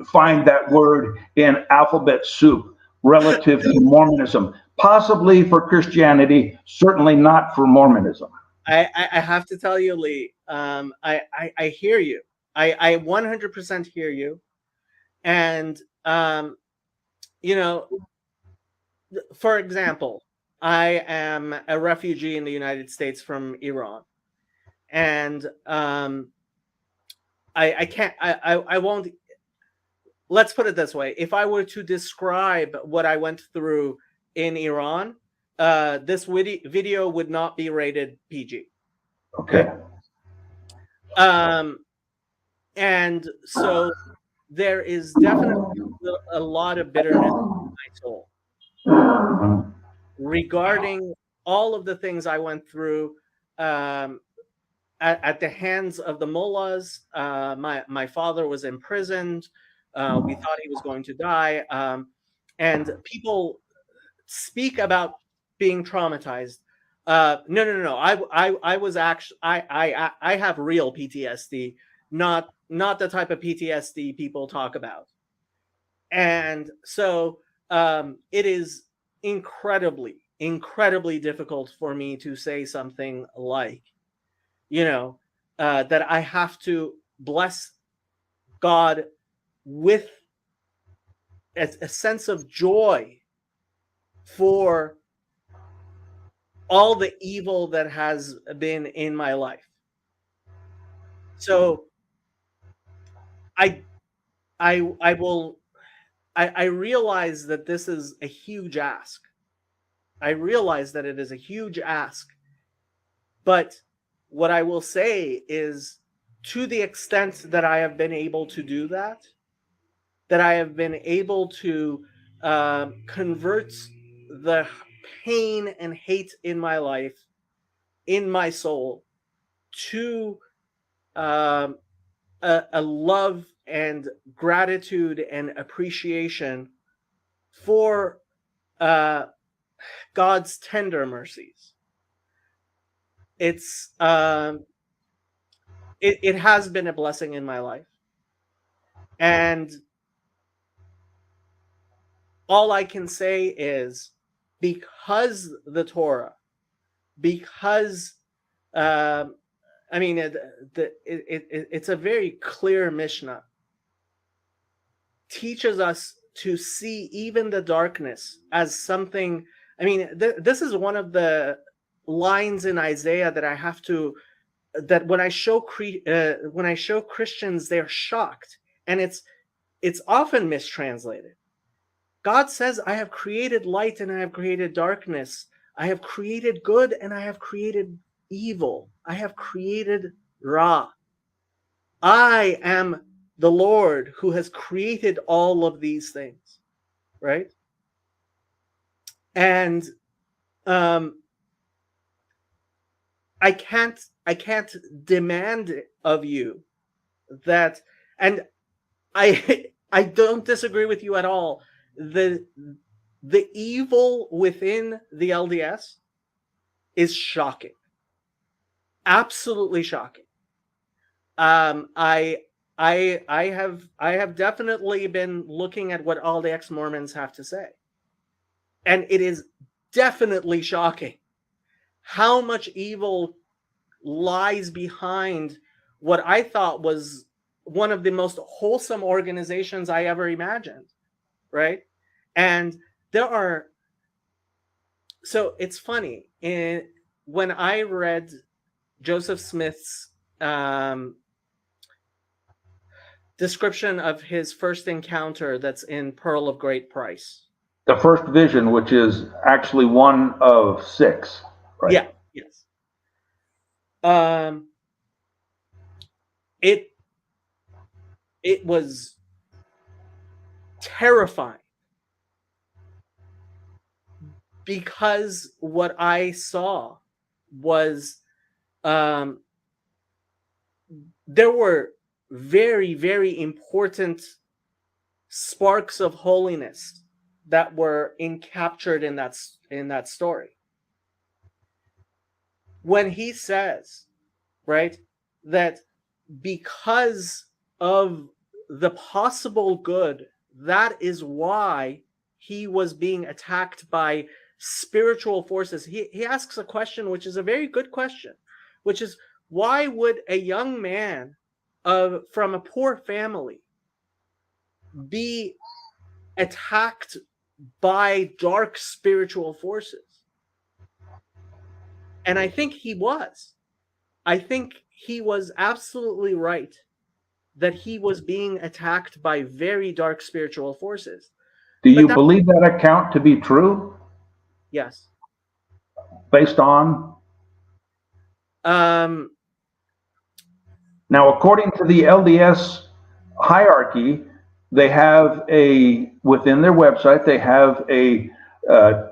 find that word in alphabet soup relative to Mormonism. Possibly for Christianity, certainly not for Mormonism. I have to tell you, Lee, I hear you. I 100% hear you. And, you know, for example, I am a refugee in the United States from Iran. And I won't, let's put it this way. If I were to describe what I went through in Iran, this video would not be rated PG. Okay. And so there is definitely a lot of bitterness in my soul regarding all of the things I went through at the hands of the mullahs. My father was imprisoned. We thought he was going to die. And people speak about being traumatized. No. I was actually, I have real PTSD, not the type of PTSD people talk about. And so it is incredibly difficult for me to say something like, that I have to bless God with a sense of joy for all the evil that has been in my life. So I realize that this is a huge ask. I realize that it is a huge ask. But what I will say is, to the extent that I have been able to do that, that I have been able to convert the pain and hate in my life, in my soul, to a love and gratitude and appreciation for God's tender mercies. It's it has been a blessing in my life, and all I can say is, because the Torah, because I mean, it's a very clear Mishnah, teaches us to see even the darkness as something. I mean, this is one of the lines in Isaiah that I have to, that when I show Christians, they're shocked, and it's often mistranslated. God says, I have created light and I have created darkness. I have created good and I have created evil. I have created Ra. I am the Lord who has created all of these things, right? And I can't demand of you that, and I don't disagree with you at all. The evil within the LDS is shocking, absolutely shocking. I have definitely been looking at what all the ex-Mormons have to say, and it is definitely shocking how much evil lies behind what I thought was one of the most wholesome organizations I ever imagined, right? And so it's funny, when I read Joseph Smith's description of his first encounter that's in Pearl of Great Price. The first vision, which is actually one of 6, right? Yeah, yes. It was terrifying, because what I saw was there were very, very important sparks of holiness that were captured in that story. When he says, right, that because of the possible good, that is why he was being attacked by spiritual forces. He asks a question, which is a very good question, which is, why would a young man from a poor family be attacked by dark spiritual forces? And I think he was. I think he was absolutely right that he was being attacked by very dark spiritual forces. Do you believe that account to be true? Yes. Based on? Um, Now, according to the LDS hierarchy, they have within their website, they have a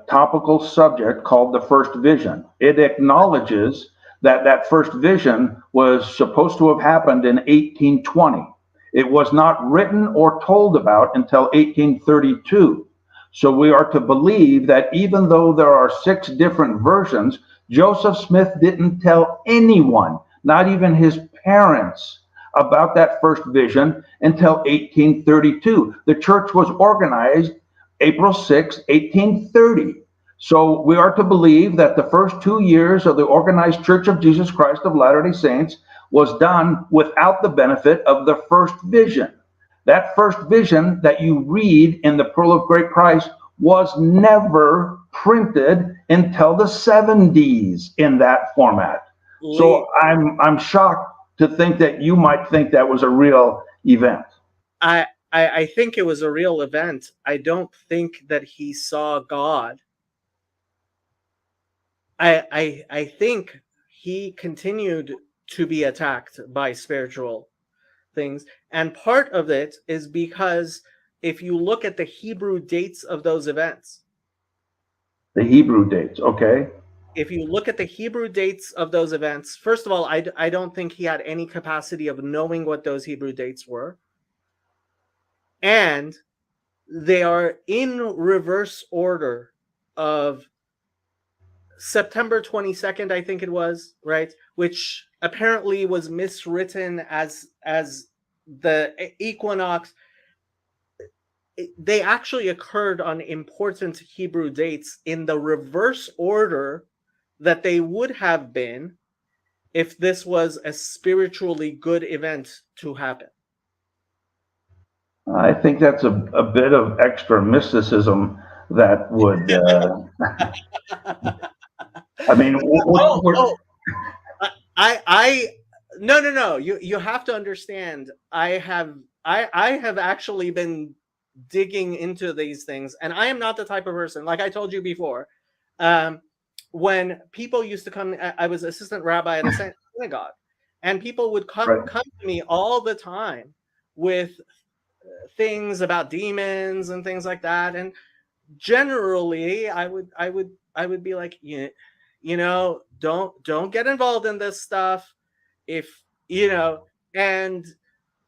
topical subject called the first vision. It acknowledges that first vision was supposed to have happened in 1820. It was not written or told about until 1832. So we are to believe that even though there are 6 different versions, Joseph Smith didn't tell anyone, not even his parents, about that first vision until 1832. The church was organized April 6, 1830. So we are to believe that the first 2 years of the organized Church of Jesus Christ of Latter-day Saints was done without the benefit of the first vision. That first vision that you read in the Pearl of Great Price was never printed until the 70s in that format. So I'm shocked to think that you might think that was a real event. I think it was a real event. I don't think that he saw God. I think he continued to be attacked by spiritual things. And part of it is because if you look at the Hebrew dates of those events, The Hebrew dates, okay. if you look at the Hebrew dates of those events, first of all, I don't think he had any capacity of knowing what those Hebrew dates were. And they are in reverse order of September 22nd, I think it was, right? Which apparently was miswritten as the equinox. They actually occurred on important Hebrew dates in the reverse order that they would have been if this was a spiritually good event to happen. I think that's a bit of extra mysticism that would, I mean, I no. You have to understand. I have actually been digging into these things, and I am not the type of person, like I told you before. When people used to come, I was assistant rabbi at a synagogue, and people would come to me all the time with things about demons and things like that, and generally I would be like, you know, don't get involved in this stuff, if you know. And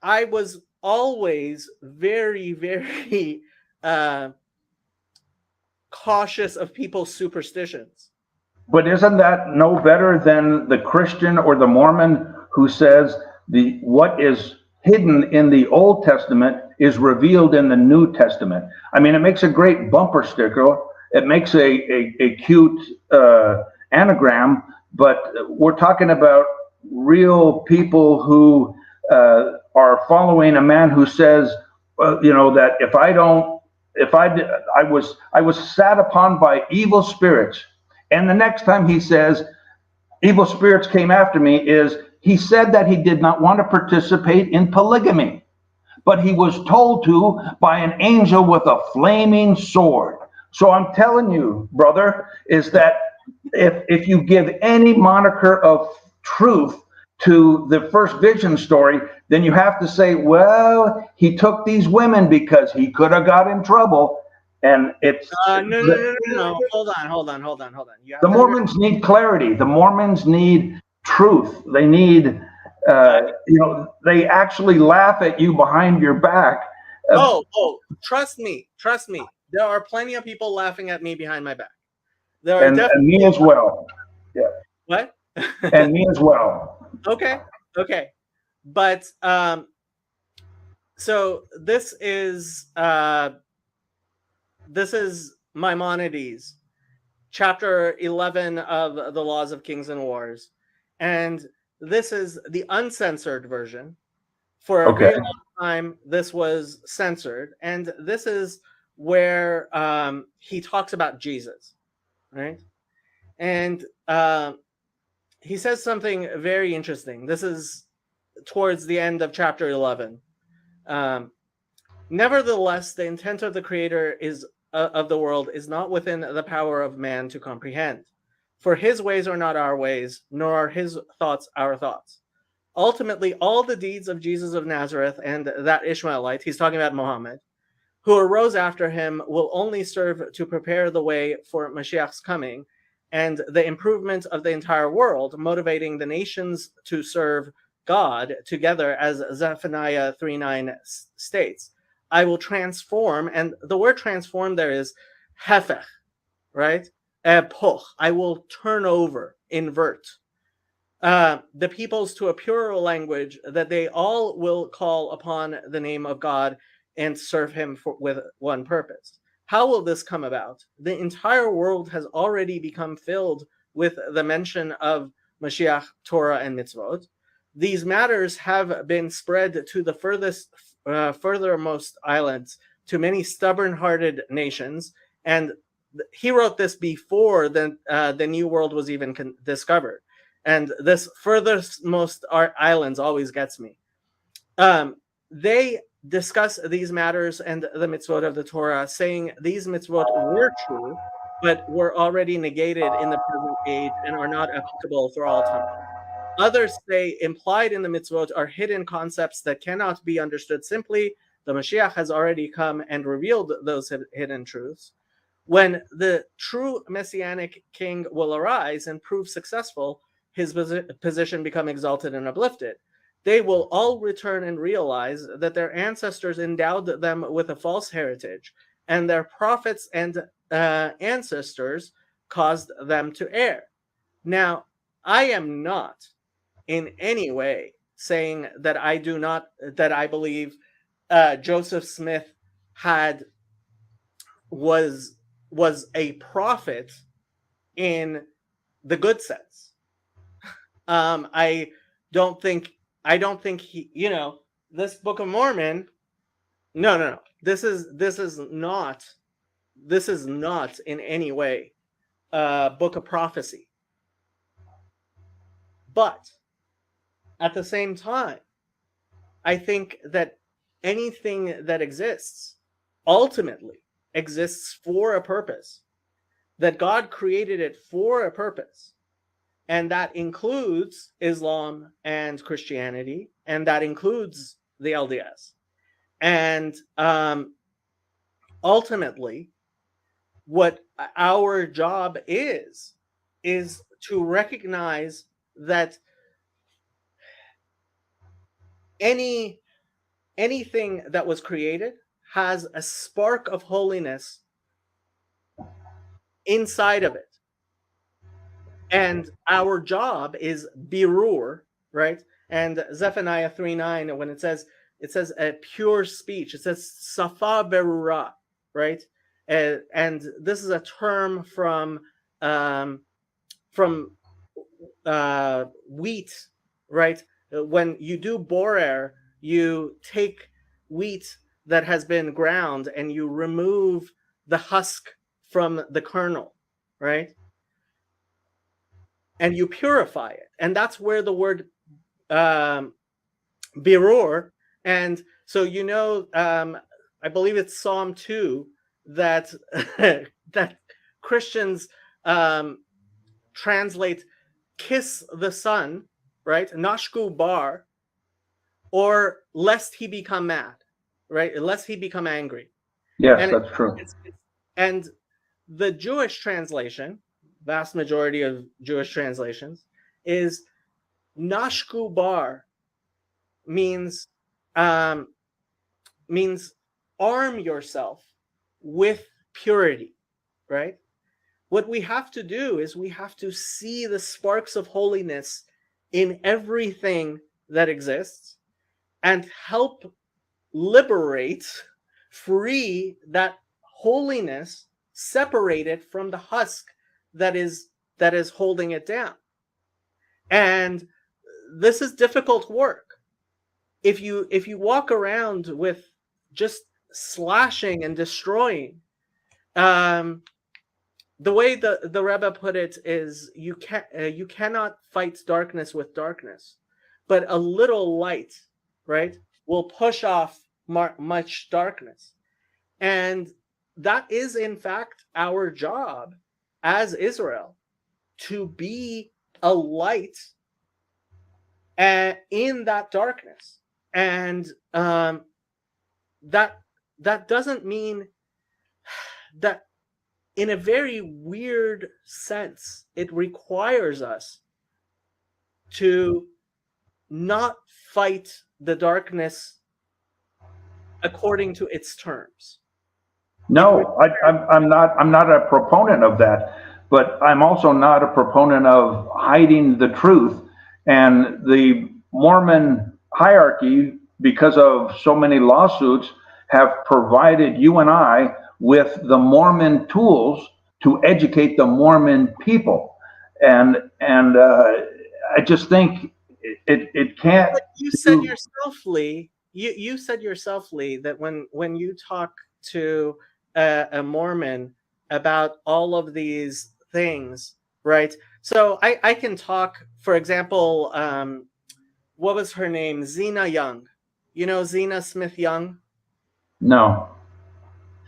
I was always very cautious of people's superstitions. but isn't that no better than the Christian or the Mormon who says what is hidden in the Old Testament is revealed in the New Testament? I mean, it makes a great bumper sticker. It makes a cute anagram, but we're talking about real people who are following a man who says, that I was sat upon by evil spirits. And the next time he says, evil spirits came after me, he said that he did not want to participate in polygamy, but he was told to by an angel with a flaming sword. So I'm telling you, brother, is that if you give any moniker of truth to the first vision story, then you have to say, well, he took these women because he could have got in trouble. And it's no. Hold on. The Mormons need clarity. The Mormons need truth. They need, they actually laugh at you behind your back. Trust me. There are plenty of people laughing at me behind my back. And me as well. Yeah. What? And me as well. Okay. But so this is Maimonides, chapter 11 of the Laws of Kings and Wars. And this is the uncensored version. For a very long time, this was censored. And this is where he talks about Jesus, right? And he says something very interesting. This is towards the end of chapter 11. Nevertheless, the intent of the Creator of the world is not within the power of man to comprehend. For his ways are not our ways, nor are his thoughts our thoughts. Ultimately, all the deeds of Jesus of Nazareth and that Ishmaelite, he's talking about Muhammad, who arose after him, will only serve to prepare the way for Mashiach's coming and the improvement of the entire world, motivating the nations to serve God together, as Zephaniah 3:9 states. I will transform, and the word transform there is hefech, right? Epoch. I will turn over, invert the peoples to a purer language, that they all will call upon the name of God and serve him with one purpose. How will this come about? The entire world has already become filled with the mention of Mashiach, Torah, and mitzvot. These matters have been spread to the furthermost islands, to many stubborn-hearted nations, and he wrote this before the New World was even discovered. And this furthermost islands always gets me. They discuss these matters and the mitzvot of the Torah, saying these mitzvot were true, but were already negated in the present age and are not applicable for all time. Others say implied in the mitzvot are hidden concepts that cannot be understood simply. The Mashiach has already come and revealed those hidden truths. When the true messianic king will arise and prove successful, his position become exalted and uplifted. They will all return and realize that their ancestors endowed them with a false heritage, and their prophets and ancestors caused them to err. Now, I am not in any way saying that I believe Joseph Smith was a prophet in the good sense. I don't think he, this Book of Mormon. No. This is not in any way a book of prophecy. But at the same time, I think that anything that exists ultimately exists for a purpose, that God created it for a purpose. And that includes Islam and Christianity, and that includes the LDS. And ultimately, what our job is to recognize that anything that was created has a spark of holiness inside of it. And our job is birur, right? And Zephaniah 3:9, when it says a pure speech, it says safa berura, right? And this is a term from wheat, right? When you do borer, you take wheat that has been ground and you remove the husk from the kernel, right? And you purify it. And that's where the word birur, and so I believe it's Psalm 2 that that Christians translate kiss the Son, right? Nashku bar, or lest he become mad, right? Lest he become angry. Yes, that's true. And the Jewish translation, vast majority of Jewish translations, is Nashku bar means arm yourself with purity, right? What we have to do is we have to see the sparks of holiness in everything that exists and help liberate, free that holiness, separate it from the husk that is holding it down. And this is difficult work. If you walk around with just slashing and destroying, the way the Rebbe put it is you cannot fight darkness with darkness, but a little light, right, will push off much darkness. And that is in fact our job as Israel, to be a light in that darkness. And that doesn't mean that, in a very weird sense, it requires us to not fight the darkness according to its terms. No, I'm not a proponent of that, but I'm also not a proponent of hiding the truth. And the Mormon hierarchy, because of so many lawsuits, have provided you and I with the Mormon tools to educate the Mormon people. And I just think it can't. But you said yourself, Lee. You said yourself, Lee, that when you talk to a Mormon about all of these things, right? So I can talk, for example, what was her name? Zena Young. You know Zena Smith Young? No.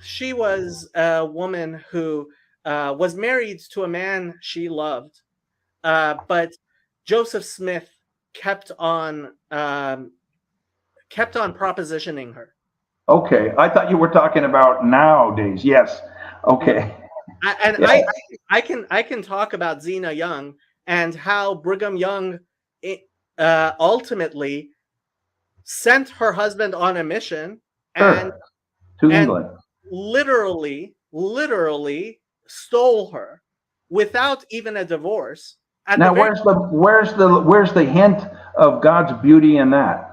She was a woman who was married to a man she loved, but Joseph Smith kept on propositioning her. Okay, I thought you were talking about nowadays. Yes. Okay. I can talk about Zena Young and how Brigham Young ultimately sent her husband on a mission Sure. To and England. literally stole her without even a divorce. Now, where's the hint of God's beauty in that?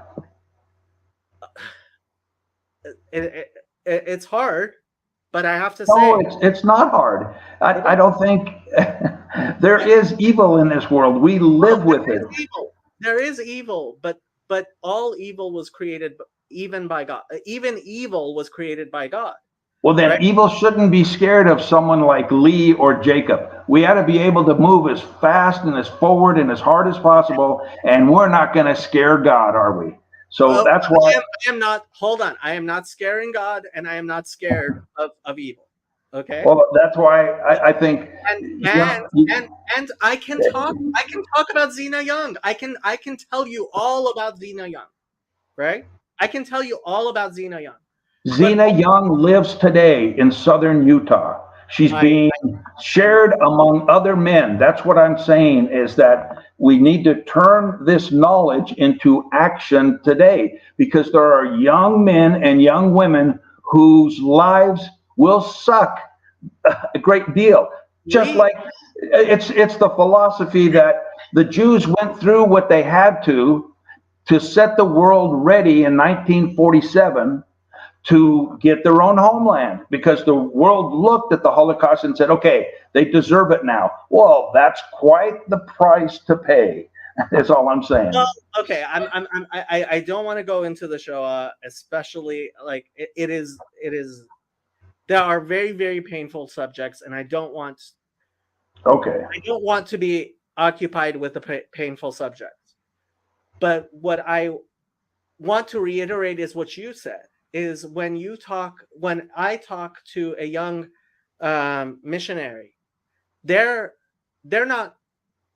It's hard, but I have to No, say, it's not hard. I don't think there is evil in this world. We live with it. There is evil, but all evil was created even by God. Even evil was created by God. Well, then Right? evil shouldn't be scared of someone like Lee or Jacob. We ought to be able to move as fast and as forward and as hard as possible, and we're not going to scare God, are we? So that's why. I am not. Hold on. I am not scaring God, and I am not scared of evil. Okay. Well, that's why I think. And I can talk. I can talk about Zena Young. I can tell you all about Zena Young. Right. I can tell you all about Zena Young. Zena Young lives today in southern Utah. She's being shared among other men. That's what I'm saying, is that we need to turn this knowledge into action today, because there are young men and young women whose lives will suck a great deal. Just like it's the philosophy that the Jews went through what they had to set the world ready in 1947 to get their own homeland, because the world looked at the Holocaust and said, okay, they deserve it now. Well, that's quite the price to pay. That's all I'm saying. Well, okay, I don't want to go into the Shoah, especially like it is. There are very, very painful subjects, and I don't want to be occupied with the painful subjects. But what I want to reiterate is what you said, is when I talk to a young missionary, they're not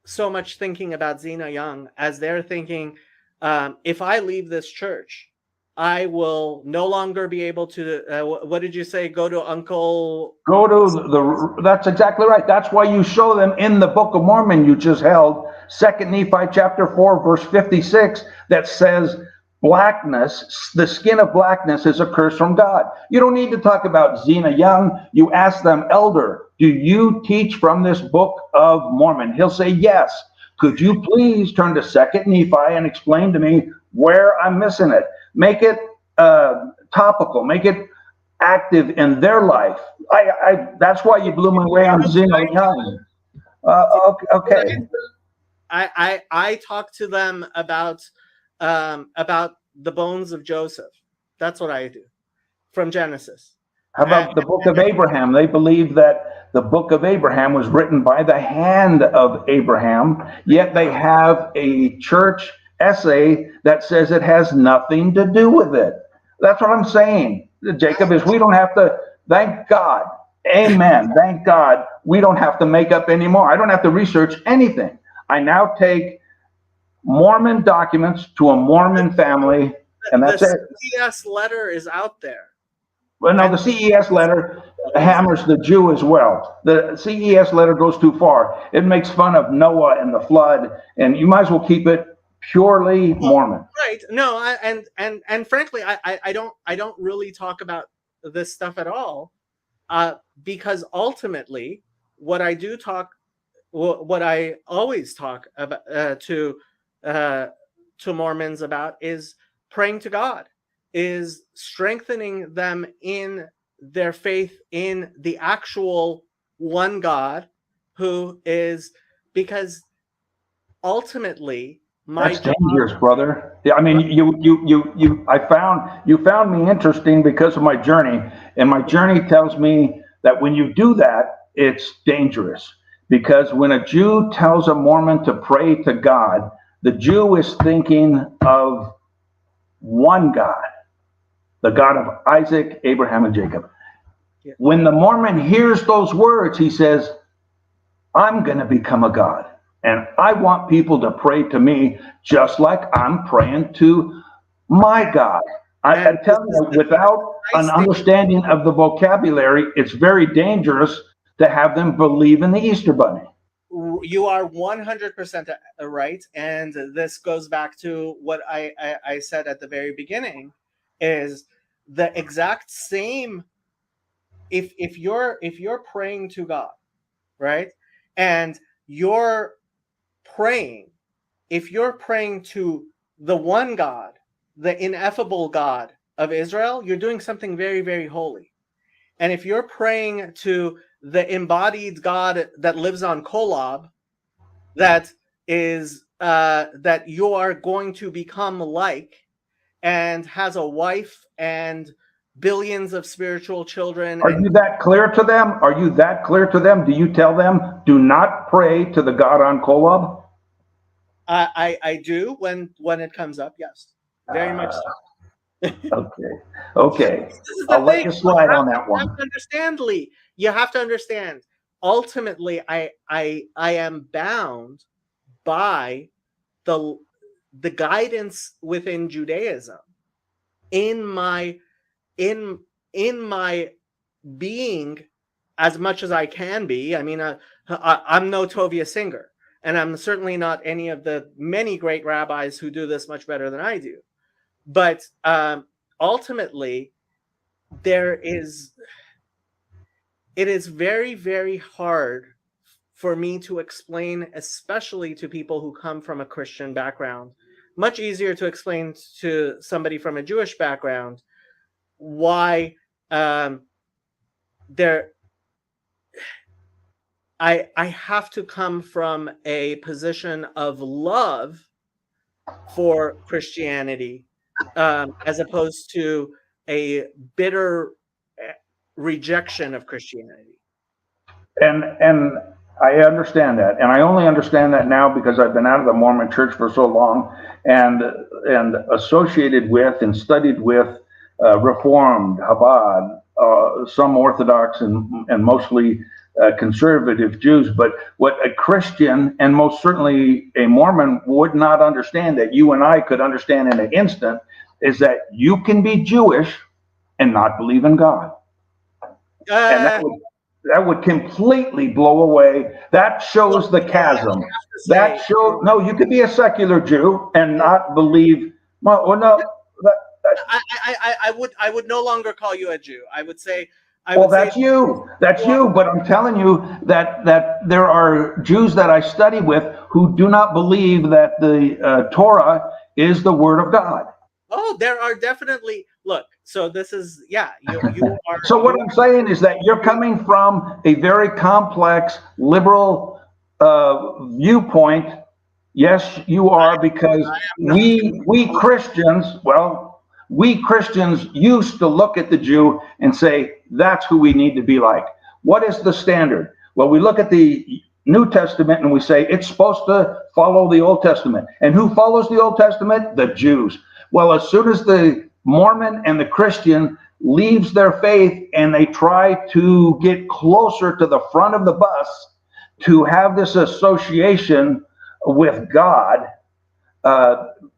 so much thinking about Zena Young as they're thinking, if I leave this church, I will no longer be able to, what did you say? Go to Uncle. That's exactly right. That's why you show them in the Book of Mormon you just held, 2 Nephi chapter 4, verse 56, that says, blackness, the skin of blackness is a curse from God. You don't need to talk about Zena Young. You ask them, elder, do you teach from this Book of Mormon? He'll say, yes. Could you please turn to 2 Nephi and explain to me where I'm missing it? Make it topical, make it active in their life. That's why you blew my way on Zena Young. Okay. I talk to them about the bones of Joseph. That's what I do from Genesis. How about the Book of Abraham? They believe that the Book of Abraham was written by the hand of Abraham, yet they have a church essay that says it has nothing to do with it. That's what I'm saying, Jacob, is we don't have to, thank God, amen, thank God, we don't have to make up anymore. I don't have to research anything. I now take Mormon documents to a Mormon family, and that's it. The CES letter is out there. Well, no, the CES letter hammers the Jew as well. The CES letter goes too far. It makes fun of Noah and the flood, and you might as well keep it purely Mormon. Right. No, and frankly, I don't really talk about this stuff at all, because ultimately, what I always talk about to Mormons about is praying to God, is strengthening them in their faith in the actual one God, who is, because ultimately that's dangerous, brother. I mean, you found me interesting because of my journey, and my journey tells me that when you do that, it's dangerous. Because when a Jew tells a Mormon to pray to God, the Jew is thinking of one God, the God of Isaac, Abraham, and Jacob. Yeah. When the Mormon hears those words, he says, I'm going to become a God. And I want people to pray to me just like I'm praying to my God. I'm telling you, without an understanding of the vocabulary, it's very dangerous to have them believe in the Easter Bunny. You are 100% right, and this goes back to what I said at the very beginning, is the exact same. If you're praying to God, right, and you're praying, if you're praying to the one God, the ineffable God of Israel, you're doing something very, very holy. And if you're praying to the embodied God that lives on Kolob, that is that you are going to become like, and has a wife and billions of spiritual children. Are you that clear to them? Are you that clear to them? Do you tell them, do not pray to the God on Kolob? I do when it comes up, yes, very much so. Okay. This is the I'll let thing. you slide on that one. You have to understand, Lee. You have to understand. Ultimately, I am bound by the guidance within Judaism in my in my being, as much as I can be. I mean, I'm no Tovia Singer, and I'm certainly not any of the many great rabbis who do this much better than I do. But ultimately, it is very, very hard for me to explain, especially to people who come from a Christian background. Much easier to explain to somebody from a Jewish background why there I have to come from a position of love for Christianity, as opposed to a bitter rejection of Christianity. And I understand that, and I only understand that now because I've been out of the Mormon Church for so long, and associated with and studied with Reformed, Chabad, some Orthodox, and mostly conservative Jews. But what a Christian and most certainly a Mormon would not understand, that you and I could understand in an instant, is that you can be Jewish and not believe in God. And that would completely blow away. That shows the chasm. That shows, no, you could be a secular Jew and not believe. Well, no. I would no longer call you a Jew. I would say. Well, that's you. That's you. But I'm telling you that there are Jews that I study with who do not believe that the Torah is the Word of God. Oh, there are definitely. Look, so this is, yeah, you are. So what I'm saying is that you're coming from a very complex liberal viewpoint. Yes, you are, because we Christians, we Christians used to look at the Jew and say, that's who we need to be like. What is the standard? Well, we look at the New Testament and we say it's supposed to follow the Old Testament. And who follows the Old Testament? The Jews. Well, as soon as the Mormon and the Christian leaves their faith and they try to get closer to the front of the bus to have this association with God,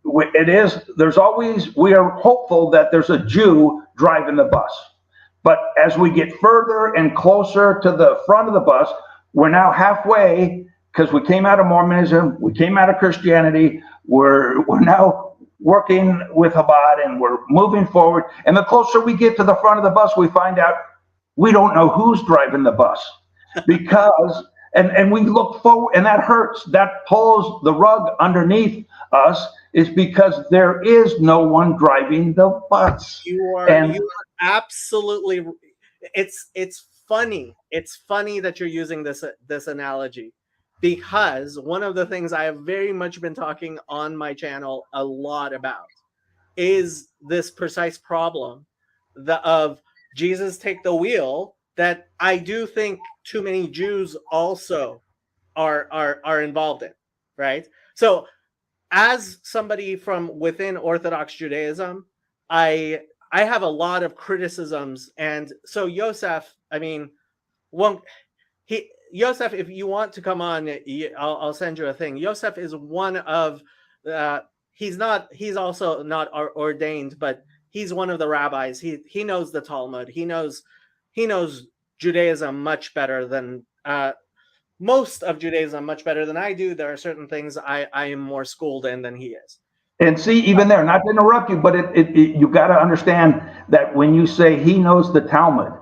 we are hopeful that there's a Jew driving the bus. But as we get further and closer to the front of the bus, we're now halfway, because we came out of Mormonism, we came out of Christianity, we're now working with Chabad, and we're moving forward. And the closer we get to the front of the bus, we find out we don't know who's driving the bus, because and we look forward, and that hurts. That pulls the rug underneath us, is because there is no one driving the bus. You are absolutely. It's funny. It's funny that you're using this analogy, because one of the things I have very much been talking on my channel a lot about is this precise problem of Jesus take the wheel, that I do think too many Jews also are involved in, right? So as somebody from within Orthodox Judaism, I have a lot of criticisms. And so Yosef, I mean, Yosef, if you want to come on, I'll send you a thing. Yosef is one of, he's also not ordained, but he's one of the rabbis. He knows the Talmud. He knows Judaism much better than most of Judaism, much better than I do. There are certain things I am more schooled in than he is. And see, even there, not to interrupt you, but you got to understand that when you say he knows the Talmud,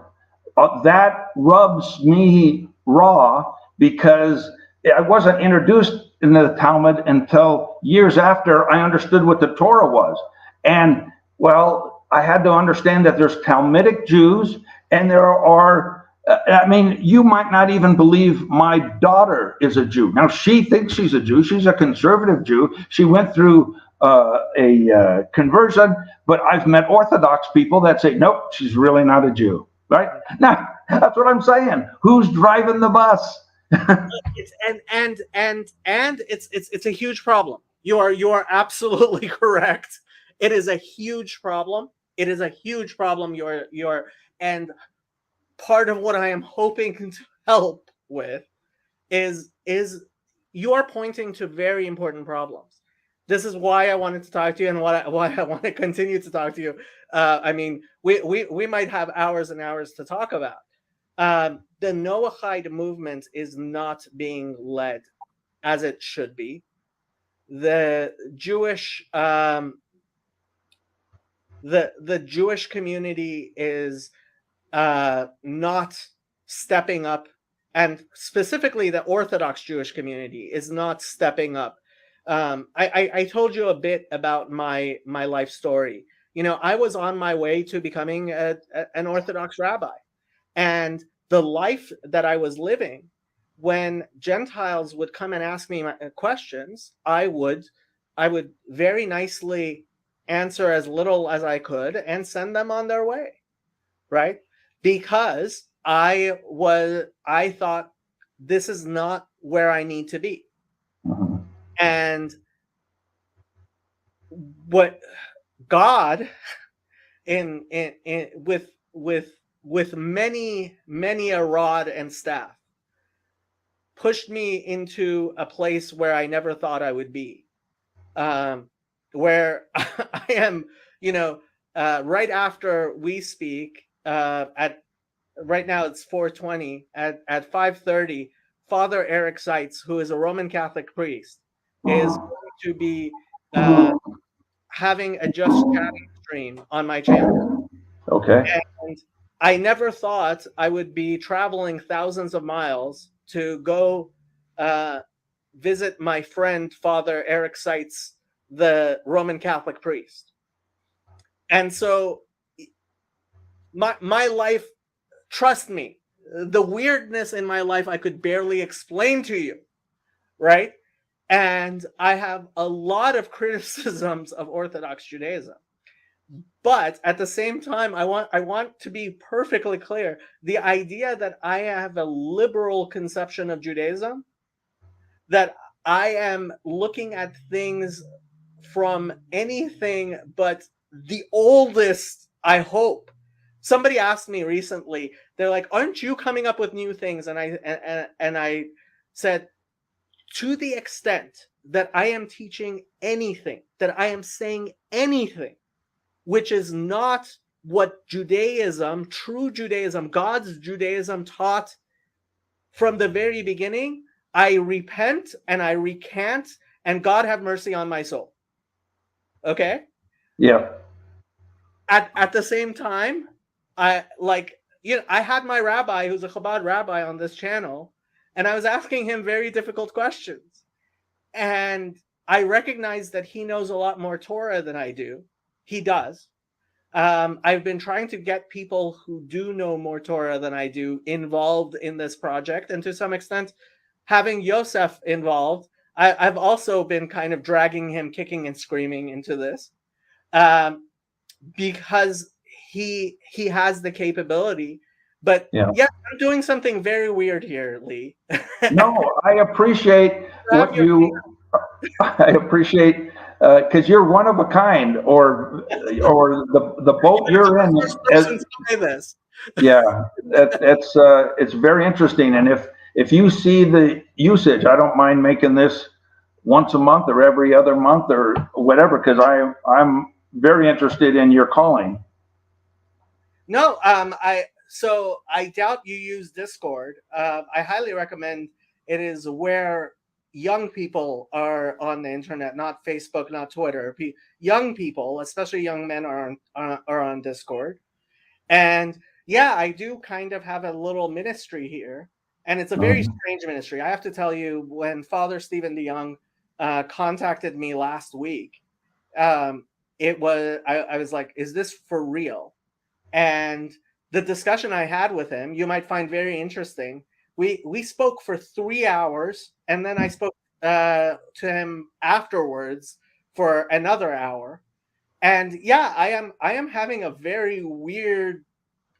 that rubs me raw, because I wasn't introduced into the Talmud until years after I understood what the Torah was. And well, I had to understand that there's Talmudic Jews, and there are, I mean, you might not even believe my daughter is a Jew. Now, she thinks she's a Jew. She's a conservative Jew. She went through a conversion, but I've met Orthodox people that say, nope, she's really not a Jew. Right? Now, that's what I'm saying. Who's driving the bus? It's a huge problem. You are absolutely correct. It is a huge problem. It is a huge problem. And part of what I am hoping to help with is you are pointing to very important problems. This is why I wanted to talk to you, and why I want to continue to talk to you. I mean, we might have hours and hours to talk about. The Noahide movement is not being led as it should be. The Jewish the Jewish community is not stepping up, and specifically the Orthodox Jewish community is not stepping up. I told you a bit about my life story. You know, I was on my way to becoming an Orthodox rabbi, and the life that I was living, when Gentiles would come and ask me questions, I would very nicely answer as little as I could and send them on their way, right? Because I thought, this is not where I need to be. And what God, with many a rod and staff, pushed me into a place where I never thought I would be, where I am, you know, right after we speak, at right now it's 4:20, at 5:30, Father Eric Seitz, who is a Roman Catholic priest, is going to be having a Just Chatting stream on my channel. Okay. And I never thought I would be traveling thousands of miles to go visit my friend, Father Eric Seitz, the Roman Catholic priest. And so my life, trust me, the weirdness in my life I could barely explain to you, right? And I have a lot of criticisms of Orthodox Judaism. But at the same time, I want to be perfectly clear. The idea that I have a liberal conception of Judaism, that I am looking at things from anything but the oldest, I hope. Somebody asked me recently, they're like, aren't you coming up with new things? And I said, to the extent that I am teaching anything, that I am saying anything, which is not what Judaism, true Judaism, God's Judaism taught from the very beginning, I repent and I recant, and God have mercy on my soul. Okay? Yeah. At the same time, I had my rabbi, who's a Chabad rabbi, on this channel, and I was asking him very difficult questions. And I recognize that he knows a lot more Torah than I do. He does. I've been trying to get people who do know more Torah than I do involved in this project, and to some extent, having Yosef involved, I've also been kind of dragging him kicking and screaming into this, because he has the capability. But yeah, I'm doing something very weird here, Lee. No, I appreciate what you. I appreciate, because you're one of a kind, or the boat you're in. This. Yeah, it's very interesting. And if you see the usage, I don't mind making this once a month or every other month or whatever, because I'm very interested in your calling. No, I doubt you use Discord. I highly recommend. It is where young people are on the internet, not Facebook, not Twitter. Young people, especially young men, are on Discord. And yeah, I do kind of have a little ministry here, and it's a very strange ministry. I have to tell you, when Father Stephen DeYoung contacted me last week, it was I was like, "Is this for real?" And the discussion I had with him, you might find very interesting. We spoke for 3 hours, and then I spoke to him afterwards for another hour. And yeah, I am having a very weird,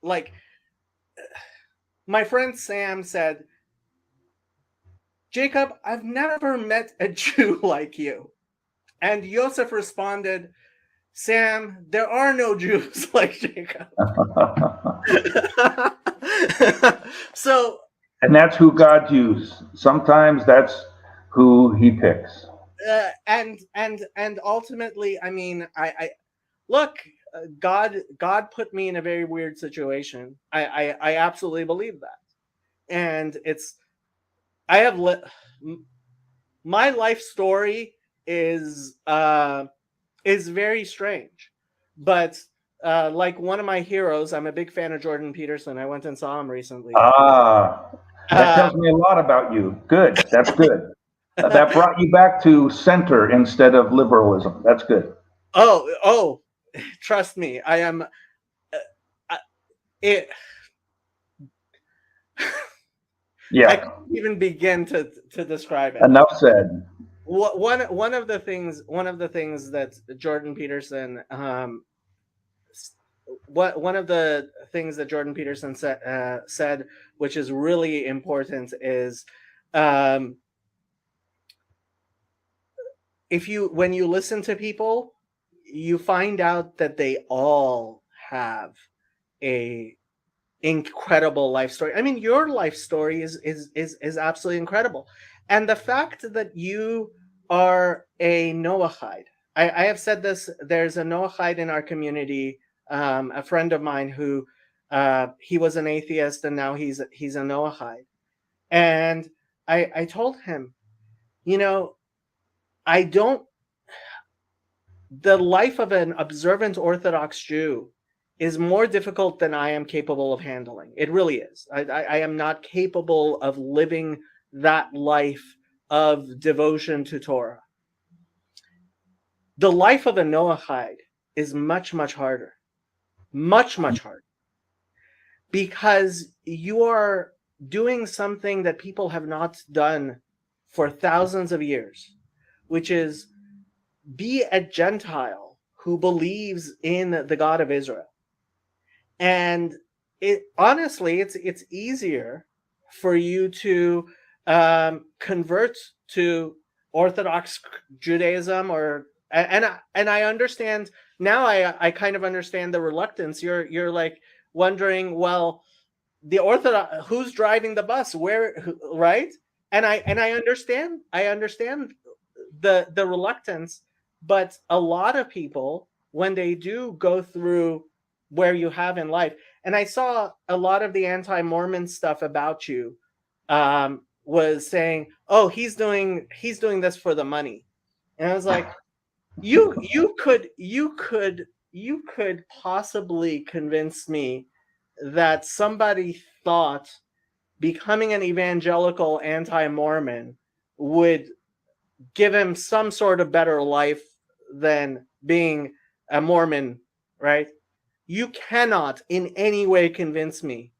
like, my friend Sam said, "Jacob, I've never met a Jew like you." And Joseph responded, "Sam, there are no Jews like Jacob." So, and that's who God uses. Sometimes that's who He picks. And ultimately, I mean, I look, God put me in a very weird situation. I absolutely believe that, and I have my life story is very strange, but like one of my heroes, I'm a big fan of Jordan Peterson. I went and saw him recently. That tells me a lot about you. Good, that's good. That brought you back to center instead of liberalism. That's good. Oh, trust me, I am. It. Yeah. I can't even begin to describe it. Enough said. One of the things that Jordan Peterson one of the things that Jordan Peterson said, which is really important, is when you listen to people, you find out that they all have a incredible life story. I mean, your life story is absolutely incredible, and the fact that you are a Noahide. I have said this. There's a Noahide in our community. A friend of mine who he was an atheist, and now he's a Noahide. And I told him, I don't. The life of an observant Orthodox Jew is more difficult than I am capable of handling. It really is. I am not capable of living that life of devotion to Torah. The life of a Noahide is much, much harder. Much, much harder. Because you are doing something that people have not done for thousands of years, which is be a Gentile who believes in the God of Israel. And honestly, it's easier for you to convert to Orthodox Judaism, and I understand now. I kind of understand the reluctance. You're like wondering, well, the Orthodox, who's driving the bus, right? And I understand the reluctance, but a lot of people, when they do go through where you have in life, and I saw a lot of the anti-Mormon stuff about you was saying, "Oh, he's doing this for the money," and I was like, you could possibly convince me that somebody thought becoming an evangelical anti-Mormon would give him some sort of better life than being a Mormon, right? You cannot in any way convince me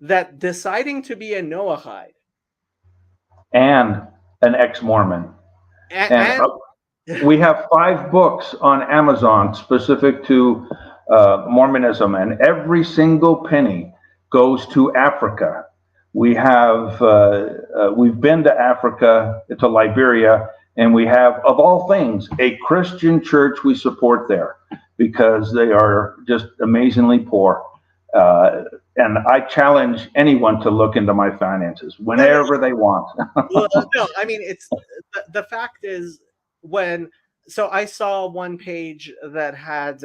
that deciding to be a Noahide and an ex-Mormon. And we have 5 books on Amazon specific to Mormonism, and every single penny goes to Africa. We have we've been to Africa, to Liberia, and we have, of all things, a Christian church we support there because they are just amazingly poor. and I challenge anyone to look into my finances whenever they want. Well, no, I mean, it's the fact is so I saw one page that had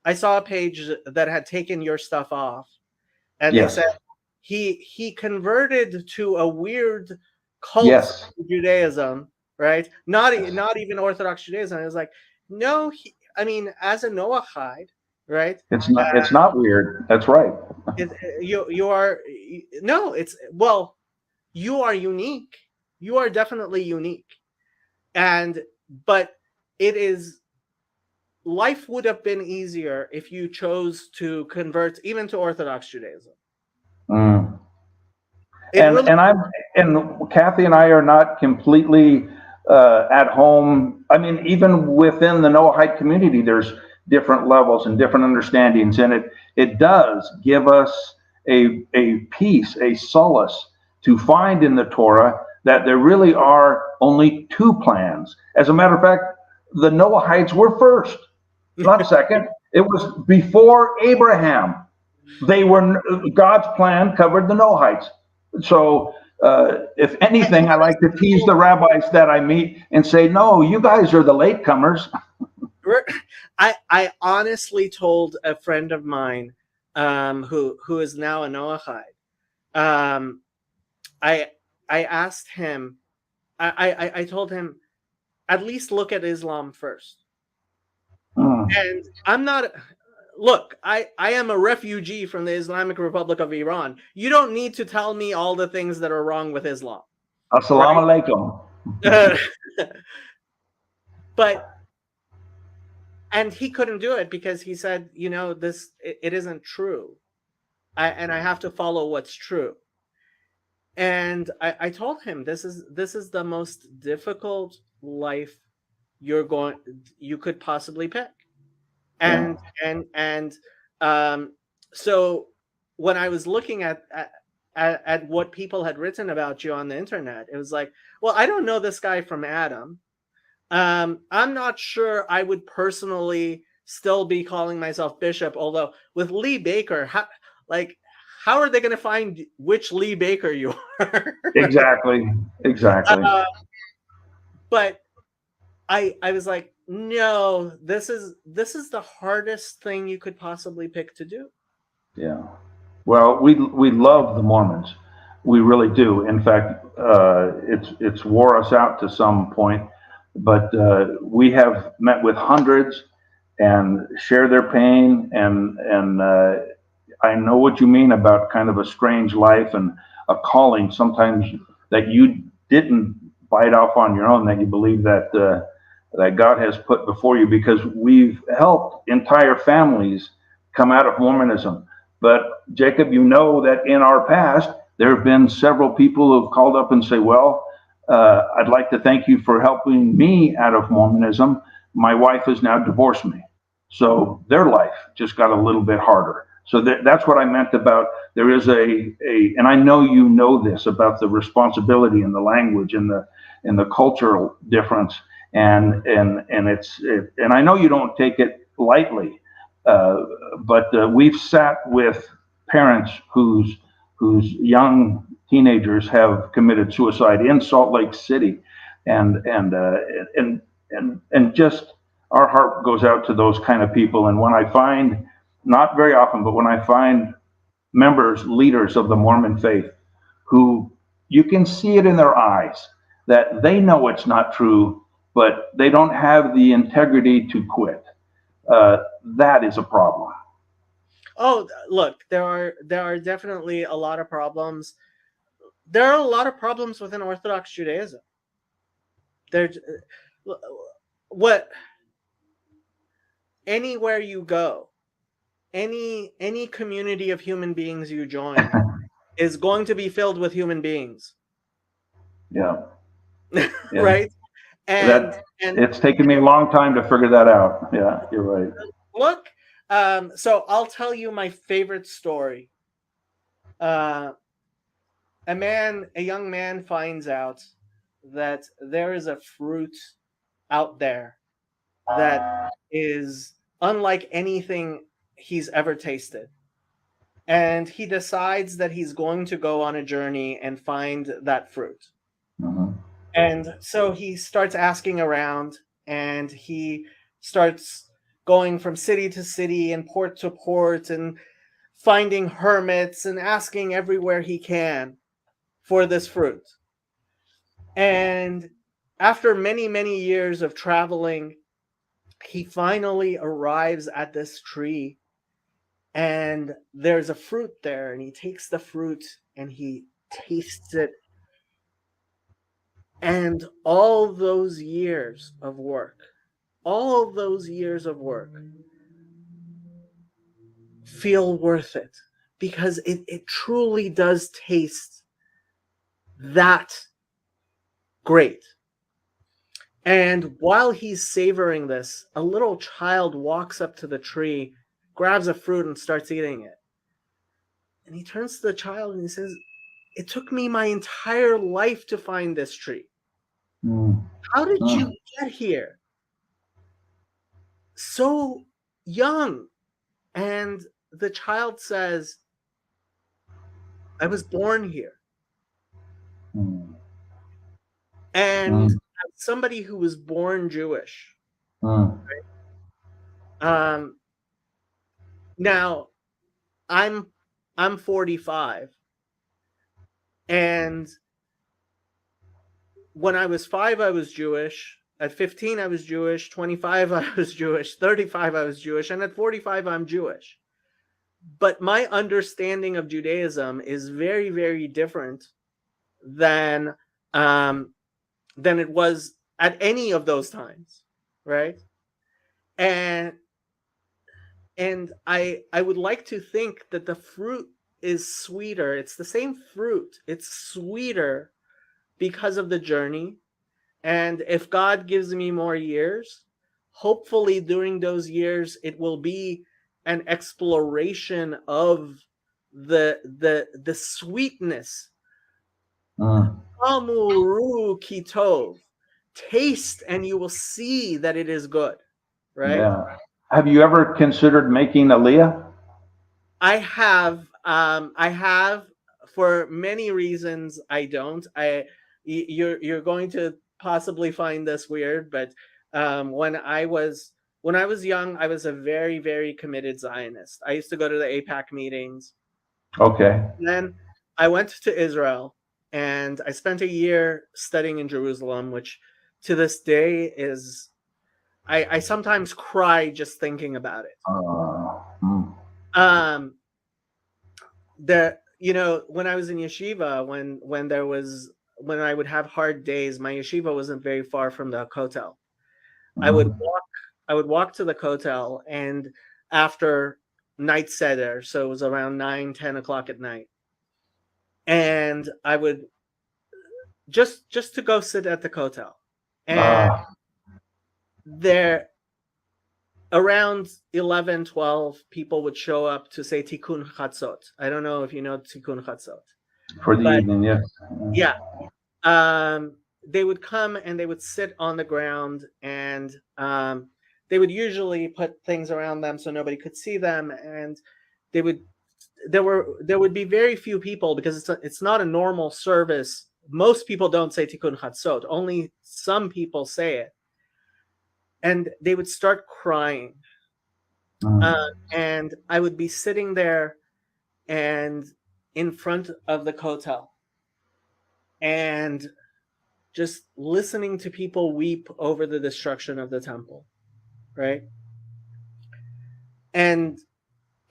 I saw a page that had taken your stuff off, and they Yes. said he converted to a weird cult Yes. Judaism, right? Not even Orthodox Judaism. It was like, no, I mean, as a Noahide, right? It's not weird. That's right. You are no, it's well, you are unique. You are definitely unique, but it is life would have been easier if you chose to convert even to Orthodox Judaism. Mm. It really, And Kathy and I are not completely at home. I mean, even within the Noahide community, there's different levels and different understandings, and it does give us a peace, a solace to find in the Torah that there really are only two plans. As a matter of fact, the Noahides were first, not second. It was before Abraham. They were God's plan covered the Noahides. So, if anything, I like to tease the rabbis that I meet and say, "No, you guys are the latecomers." I honestly told a friend of mine who is now a Noahide. I asked him. I told him at least look at Islam first. And I'm not. Look, I am a refugee from the Islamic Republic of Iran. You don't need to tell me all the things that are wrong with Islam. Assalamu alaikum. But and he couldn't do it because he said, it isn't true. And I have to follow what's true. And I told him this is the most difficult life you could possibly pick. And so when I was looking at what people had written about you on the internet, it was like, well, I don't know this guy from Adam. I'm not sure I would personally still be calling myself bishop, although with Lee Baker, how are they going to find which Lee Baker you are? Exactly. But I was like, no, this is the hardest thing you could possibly pick to do. Yeah. Well, we love the Mormons. We really do. In fact, it's wore us out to some point, but we have met with hundreds and share their pain, and I know what you mean about kind of a strange life and a calling sometimes that you didn't bite off on your own, that you believe that that God has put before you, because we've helped entire families come out of Mormonism. But Jacob, you know that in our past, there have been several people who have called up and say, well, I'd like to thank you for helping me out of Mormonism. My wife has now divorced me. So their life just got a little bit harder. So that's what I meant about there is and I know you know this about the responsibility and the language and the cultural difference, and I know you don't take it lightly, but we've sat with parents whose young teenagers have committed suicide in Salt Lake City, and just our heart goes out to those kind of people. And when I find, not very often, but when I find leaders of the Mormon faith who you can see it in their eyes that they know it's not true, but they don't have the integrity to quit, that is a problem. Oh, look, there are definitely a lot of problems. There are a lot of problems within Orthodox Judaism. Anywhere you go, any community of human beings you join is going to be filled with human beings. Yeah. Right? And it's taken me a long time to figure that out. Yeah, you're right. Look, so I'll tell you my favorite story. A young man finds out that there is a fruit out there that is unlike anything he's ever tasted. And he decides that he's going to go on a journey and find that fruit. And so he starts asking around, and he starts going from city to city and port to port and finding hermits and asking everywhere he can for this fruit. And after many, many years of traveling, he finally arrives at this tree, and there's a fruit there, and he takes the fruit and he tastes it. And all those years of work, feel worth it, because it truly does taste that great. And while he's savoring this, a little child walks up to the tree, grabs a fruit, and starts eating it. And he turns to the child and he says, "It took me my entire life to find this tree. How did you get here so young?" And the child says, "I was born here." And as somebody who was born Jewish, now I'm 45, and when I was 5, I was Jewish. At 15, I was Jewish. 25, I was Jewish. 35, I was Jewish. And at 45, I'm Jewish. But my understanding of Judaism is very, very different than it was at any of those times, right? And I would like to think that the fruit is sweeter. It's the same fruit. It's sweeter because of the journey. And if God gives me more years, hopefully during those years it will be an exploration of the sweetness. Amuru kitov. Taste and you will see that it is good, right? Yeah. Have you ever considered making Aliyah? I have for many reasons. I don't. You're going to possibly find this weird, but when I was young, I was a very, very committed Zionist. I used to go to the AIPAC meetings. Okay. And then I went to Israel, and I spent a year studying in Jerusalem, which to this day is, I sometimes cry just thinking about it. When I was in yeshiva, when I would have hard days, my yeshiva wasn't very far from the kotel. I would walk to the kotel, and after night seder, so it was around 9-10 o'clock at night, and I would just to go sit at the kotel, and there around 11-12 people would show up to say Tikkun Chatzot. I don't know if you know Tikkun Chatzot. For the evening, yes. Yeah. They would come and they would sit on the ground, and they would usually put things around them so nobody could see them, and there would be very few people, because it's not a normal service. Most people don't say Tikkun Chatzot. Only some people say it. And they would start crying. And I would be sitting there and in front of the kotel and just listening to people weep over the destruction of the temple, right? And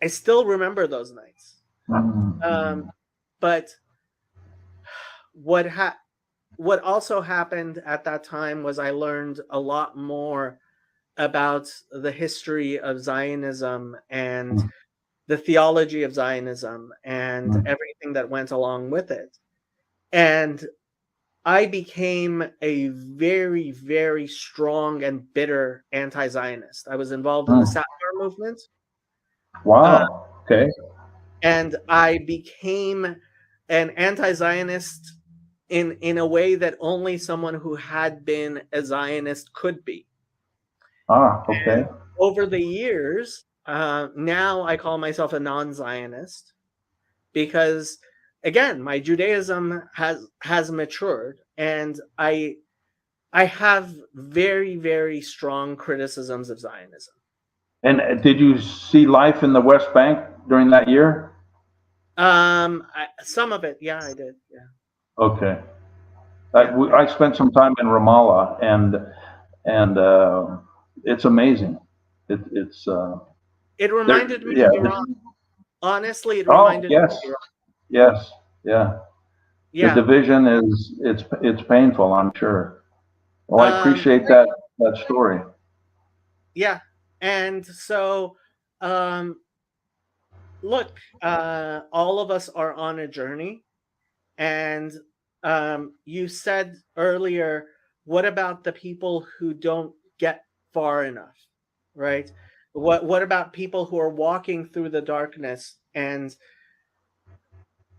I still remember those nights. But what also happened at that time was I learned a lot more about the history of Zionism and the theology of Zionism and everything that went along with it. And I became a very, very strong and bitter anti-Zionist. I was involved in the Satmar movement. Wow. Okay. And I became an anti-Zionist in a way that only someone who had been a Zionist could be. Okay. And over the years, now I call myself a non-Zionist. because again, my Judaism has matured, and I have very, very strong criticisms of Zionism. And did you see life in the West Bank during that year? Some of it, yeah, I did. Yeah. Okay. Yeah. I spent some time in Ramallah, and it's amazing. It's It there. reminded me Yeah. of Iran. Honestly, it Oh reminded me yes, of Iran. yes, yeah. The Yeah. division is it's painful, I'm sure. Well, I Um, appreciate that story. yeah. And so, um, look, all of us are on a journey. And you said earlier, what about the people who don't get far enough, right? What about people who are walking through the darkness, and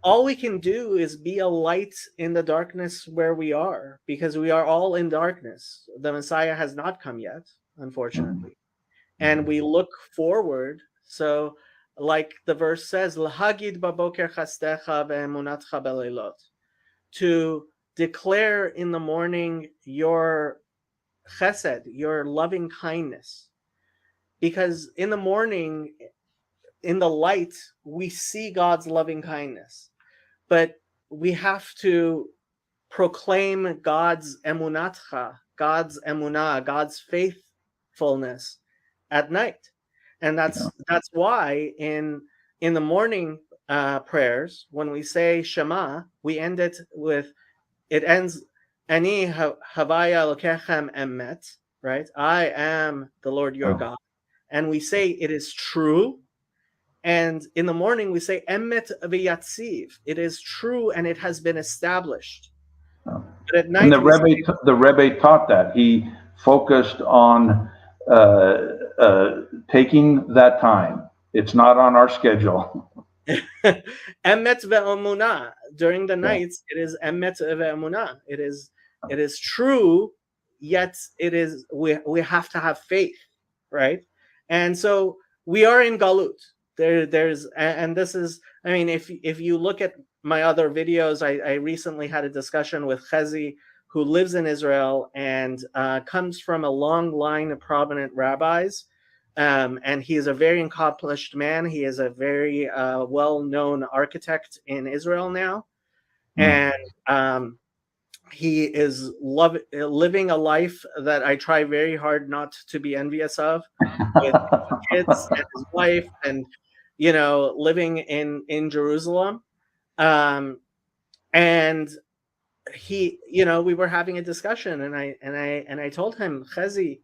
all we can do is be a light in the darkness where we are, because we are all in darkness. The Messiah has not come yet, unfortunately. And we look forward. So, like the verse says, "L'hagid baboker chastecha ve'emunatcha beleilot," to declare in the morning your chesed, your loving kindness. Because in the morning, in the light, we see God's loving kindness. But we have to proclaim God's emunatcha, God's emunah, God's faithfulness at night. And that's why in the morning prayers, when we say Shema, we end it with, it ends Ani Havaya Lokechem Emet, right? I am the Lord your God. And we say it is true. And in the morning we say Emet v'yatziv. It is true and it has been established. But at night And the Rebbe taught that. He focused on taking that time. It's not on our schedule. Emet ve'emunah. During the nights, it is emet ve'emunah. It is true, yet it is we have to have faith, right? And so we are in galut. There's, and this is, I mean, if you look at my other videos, I recently had a discussion with Chezi, who lives in Israel and comes from a long line of prominent rabbis. And he is a very accomplished man. He is a very well-known architect in Israel now. And he is living a life that I try very hard not to be envious of, with kids and his wife, and living in Jerusalem. And he, we were having a discussion, and I told him, Chezi,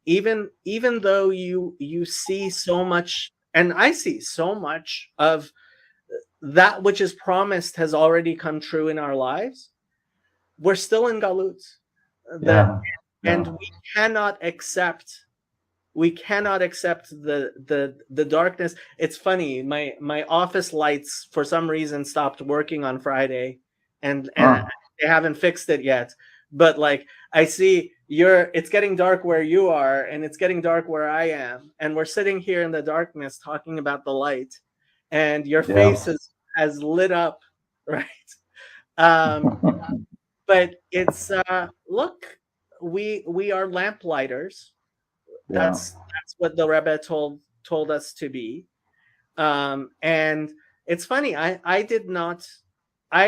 even though you see so much, and I see so much of that which is promised has already come true in our lives, we're still in galut. And we cannot accept the darkness. It's funny, my office lights for some reason stopped working on Friday, and they haven't fixed it yet. But like, I see it's getting dark where you are, and it's getting dark where I am, and we're sitting here in the darkness talking about the light, and your face has lit up, right? But it's look, we are lamplighters. That's what the Rebbe told us to be. And it's funny, I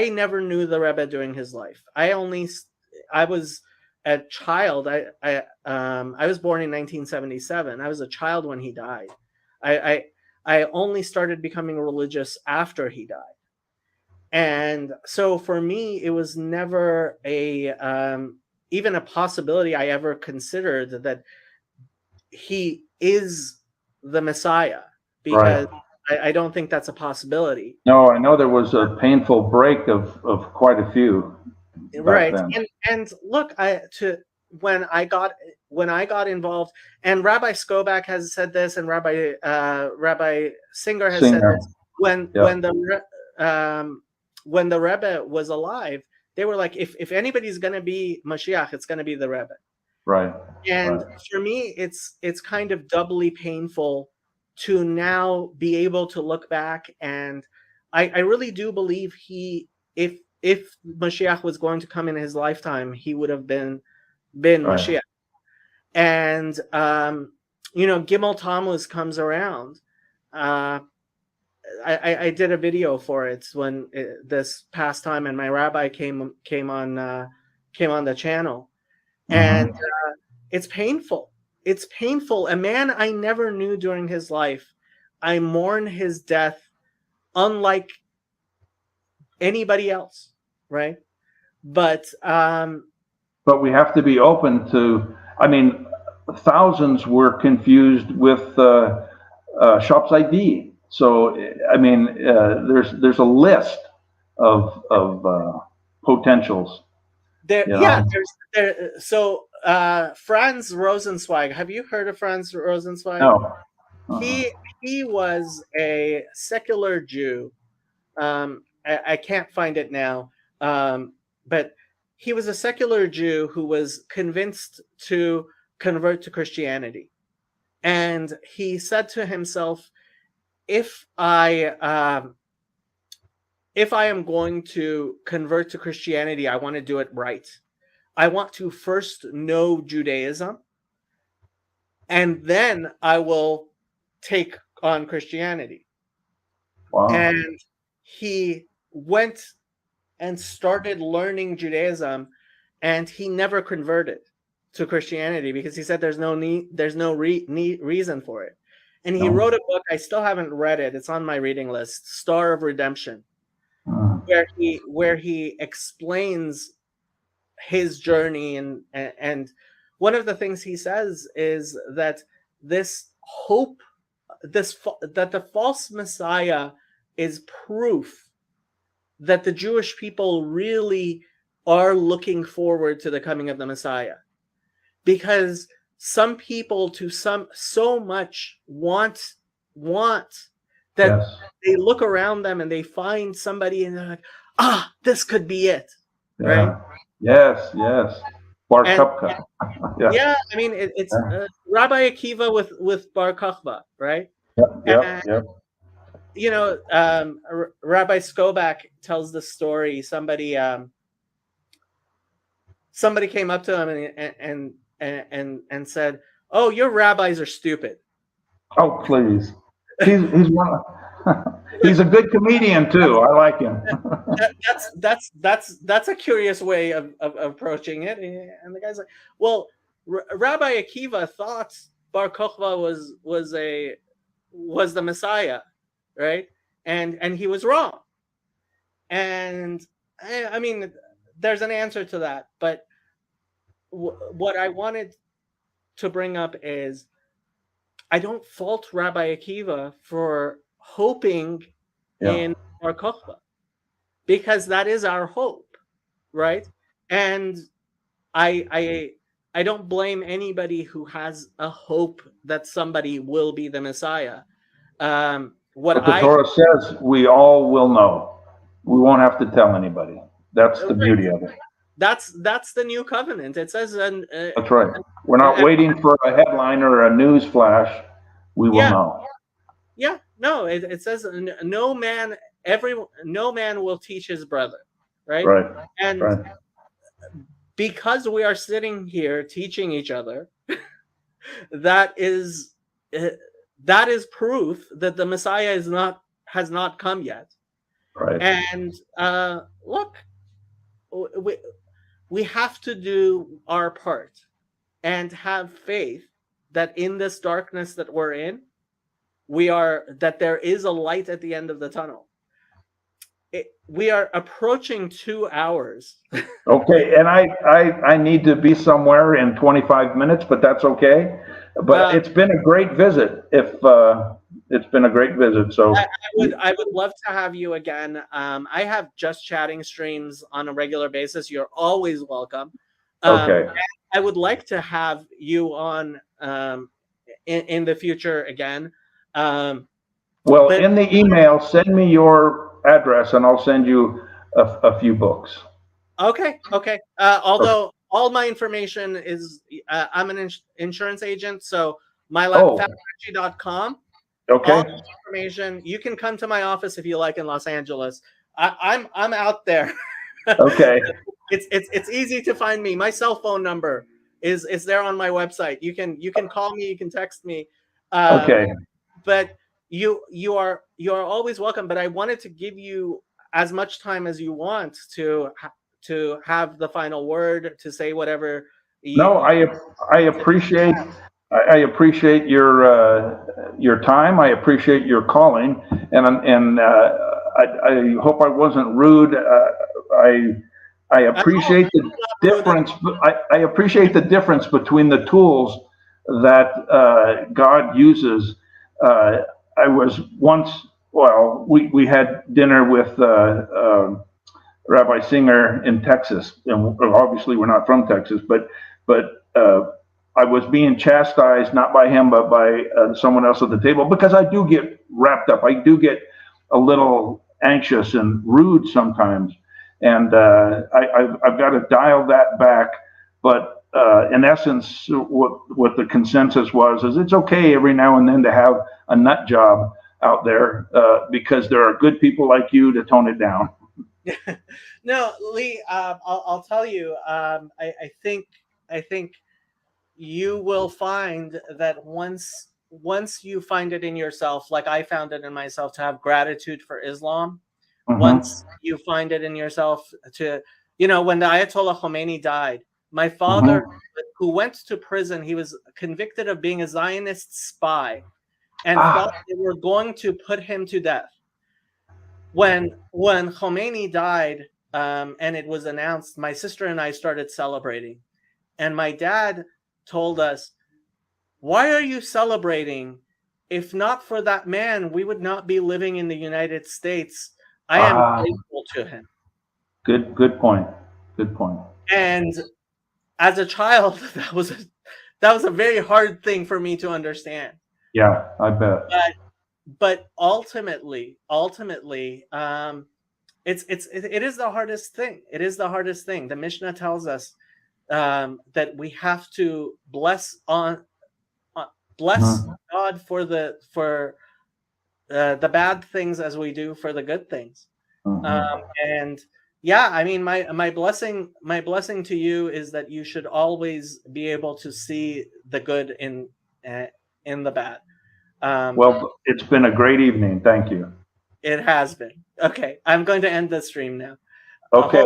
never knew the Rebbe during his life. I was a child. I was born in 1977. I was a child when he died. I only started becoming religious after he died. And so for me, it was never even a possibility I ever considered that he is the Messiah, because I don't think that's a possibility. No, I know there was a painful break of quite a few. Right. Then. And look, when I got involved, and Rabbi Skobach has said this, and Rabbi Singer has said this, when the Rebbe was alive, they were like, if anybody's going to be Mashiach, it's going to be the Rebbe. Right. And for me, it's kind of doubly painful to now be able to look back and I really do believe if Mashiach was going to come in his lifetime, he would have been Mashiach. And Gimel Tammuz comes around. I did a video for it this past time, and my rabbi came on the channel, and it's painful. It's painful. A man I never knew during his life. I mourn his death, unlike anybody else, right? But we have to be open to. I mean, thousands were confused with Shop's ID. So I mean, there's a list of potentials. So Franz Rosenzweig. Have you heard of Franz Rosenzweig? No. He was a secular Jew. I can't find it now, but he was a secular Jew who was convinced to convert to Christianity, and he said to himself, if I am going to convert to Christianity, I want to do it right. I want to first know Judaism, and then I will take on Christianity. Wow. And he went and started learning Judaism, and he never converted to Christianity because he said there's no reason for it. And he wrote a book. I still haven't read it. It's on my reading list, Star of Redemption, where he explains his journey, and one of the things he says is that this hope, that the false Messiah is proof that the Jewish people really are looking forward to the coming of the Messiah, because some people so much want that they look around them and they find somebody and they're like, this could be it, right? Yes. Bar Kokhba. Yeah, I mean it's Rabbi Akiva with Bar Kokhba, right? Yep. Rabbi Skobach tells the story. Somebody came up to him and said, "Oh, your rabbis are stupid." Oh, please. He's a good comedian too. I like him. That's a curious way of approaching it. And the guy's like, "Well, Rabbi Akiva thought Bar Kokhba was the Messiah, right? And he was wrong." And I mean, there's an answer to that, but what I wanted to bring up is I don't fault Rabbi Akiva for hoping in Bar Kokhba, because that is our hope, right? And I don't blame anybody who has a hope that somebody will be the Messiah. But the Torah says we all will know. We won't have to tell anybody. That's the beauty of it. That's the new covenant. It says, that's right. We're not waiting for a headline or a news flash. We will know. Yeah, no. It says no man will teach his brother, right? Right. And because we are sitting here teaching each other, that is proof that the Messiah has not come yet. Right. And look, we have to do our part and have faith that in this darkness that we're in, that there is a light at the end of the tunnel. We are approaching 2 hours. Okay, and I need to be somewhere in 25 minutes, but that's okay. But it's been a great visit. It's been a great visit. So I would love to have you again. I have Just Chatting streams on a regular basis. You're always welcome. Okay. I would like to have you on in the future again. Well, in the email, send me your address and I'll send you a few books. Okay. Although all my information is, I'm an insurance agent, so mylifefactory.com Okay. All the information. You can come to my office if you like in Los Angeles. I'm out there. Okay. It's easy to find me. My cell phone number is there on my website. You can call me. You can text me. Okay. But you are always welcome. But I wanted to give you as much time as you want to have the final word, to say whatever. No, I appreciate I appreciate your time. I appreciate your calling, and I hope I wasn't rude. I appreciate the difference. I appreciate the difference between the tools that God uses. I was once, well, we had dinner with Rabbi Singer in Texas, and obviously we're not from Texas, but I was being chastised not by him but by someone else at the table, because I do get wrapped up. I do get a little anxious and rude sometimes, and I've got to dial that back. But in essence, what the consensus was is it's okay every now and then to have a nut job out there, because there are good people like you to tone it down. No, Lee, I'll tell you. I think you will find that once you find it in yourself, like I found it in myself, to have gratitude for Islam. Once you find it in yourself to, when the Ayatollah Khomeini died, my father, who went to prison, he was convicted of being a Zionist spy, and thought they were going to put him to death. When Khomeini died, and it was announced, my sister and I started celebrating, and my dad told us, "Why are you celebrating? If not for that man, we would not be living in the United States. I am grateful to him." Good point. Good point. And as a child, that was a very hard thing for me to understand. Yeah, I bet. But ultimately, it is the hardest thing. It is the hardest thing. The Mishnah tells us that we have to bless God for the bad things as we do for the good things. And yeah, I mean, my blessing to you is that you should always be able to see the good in the bad. Well, it's been a great evening. Thank you. It has been. Okay, I'm going to end the stream now. Okay.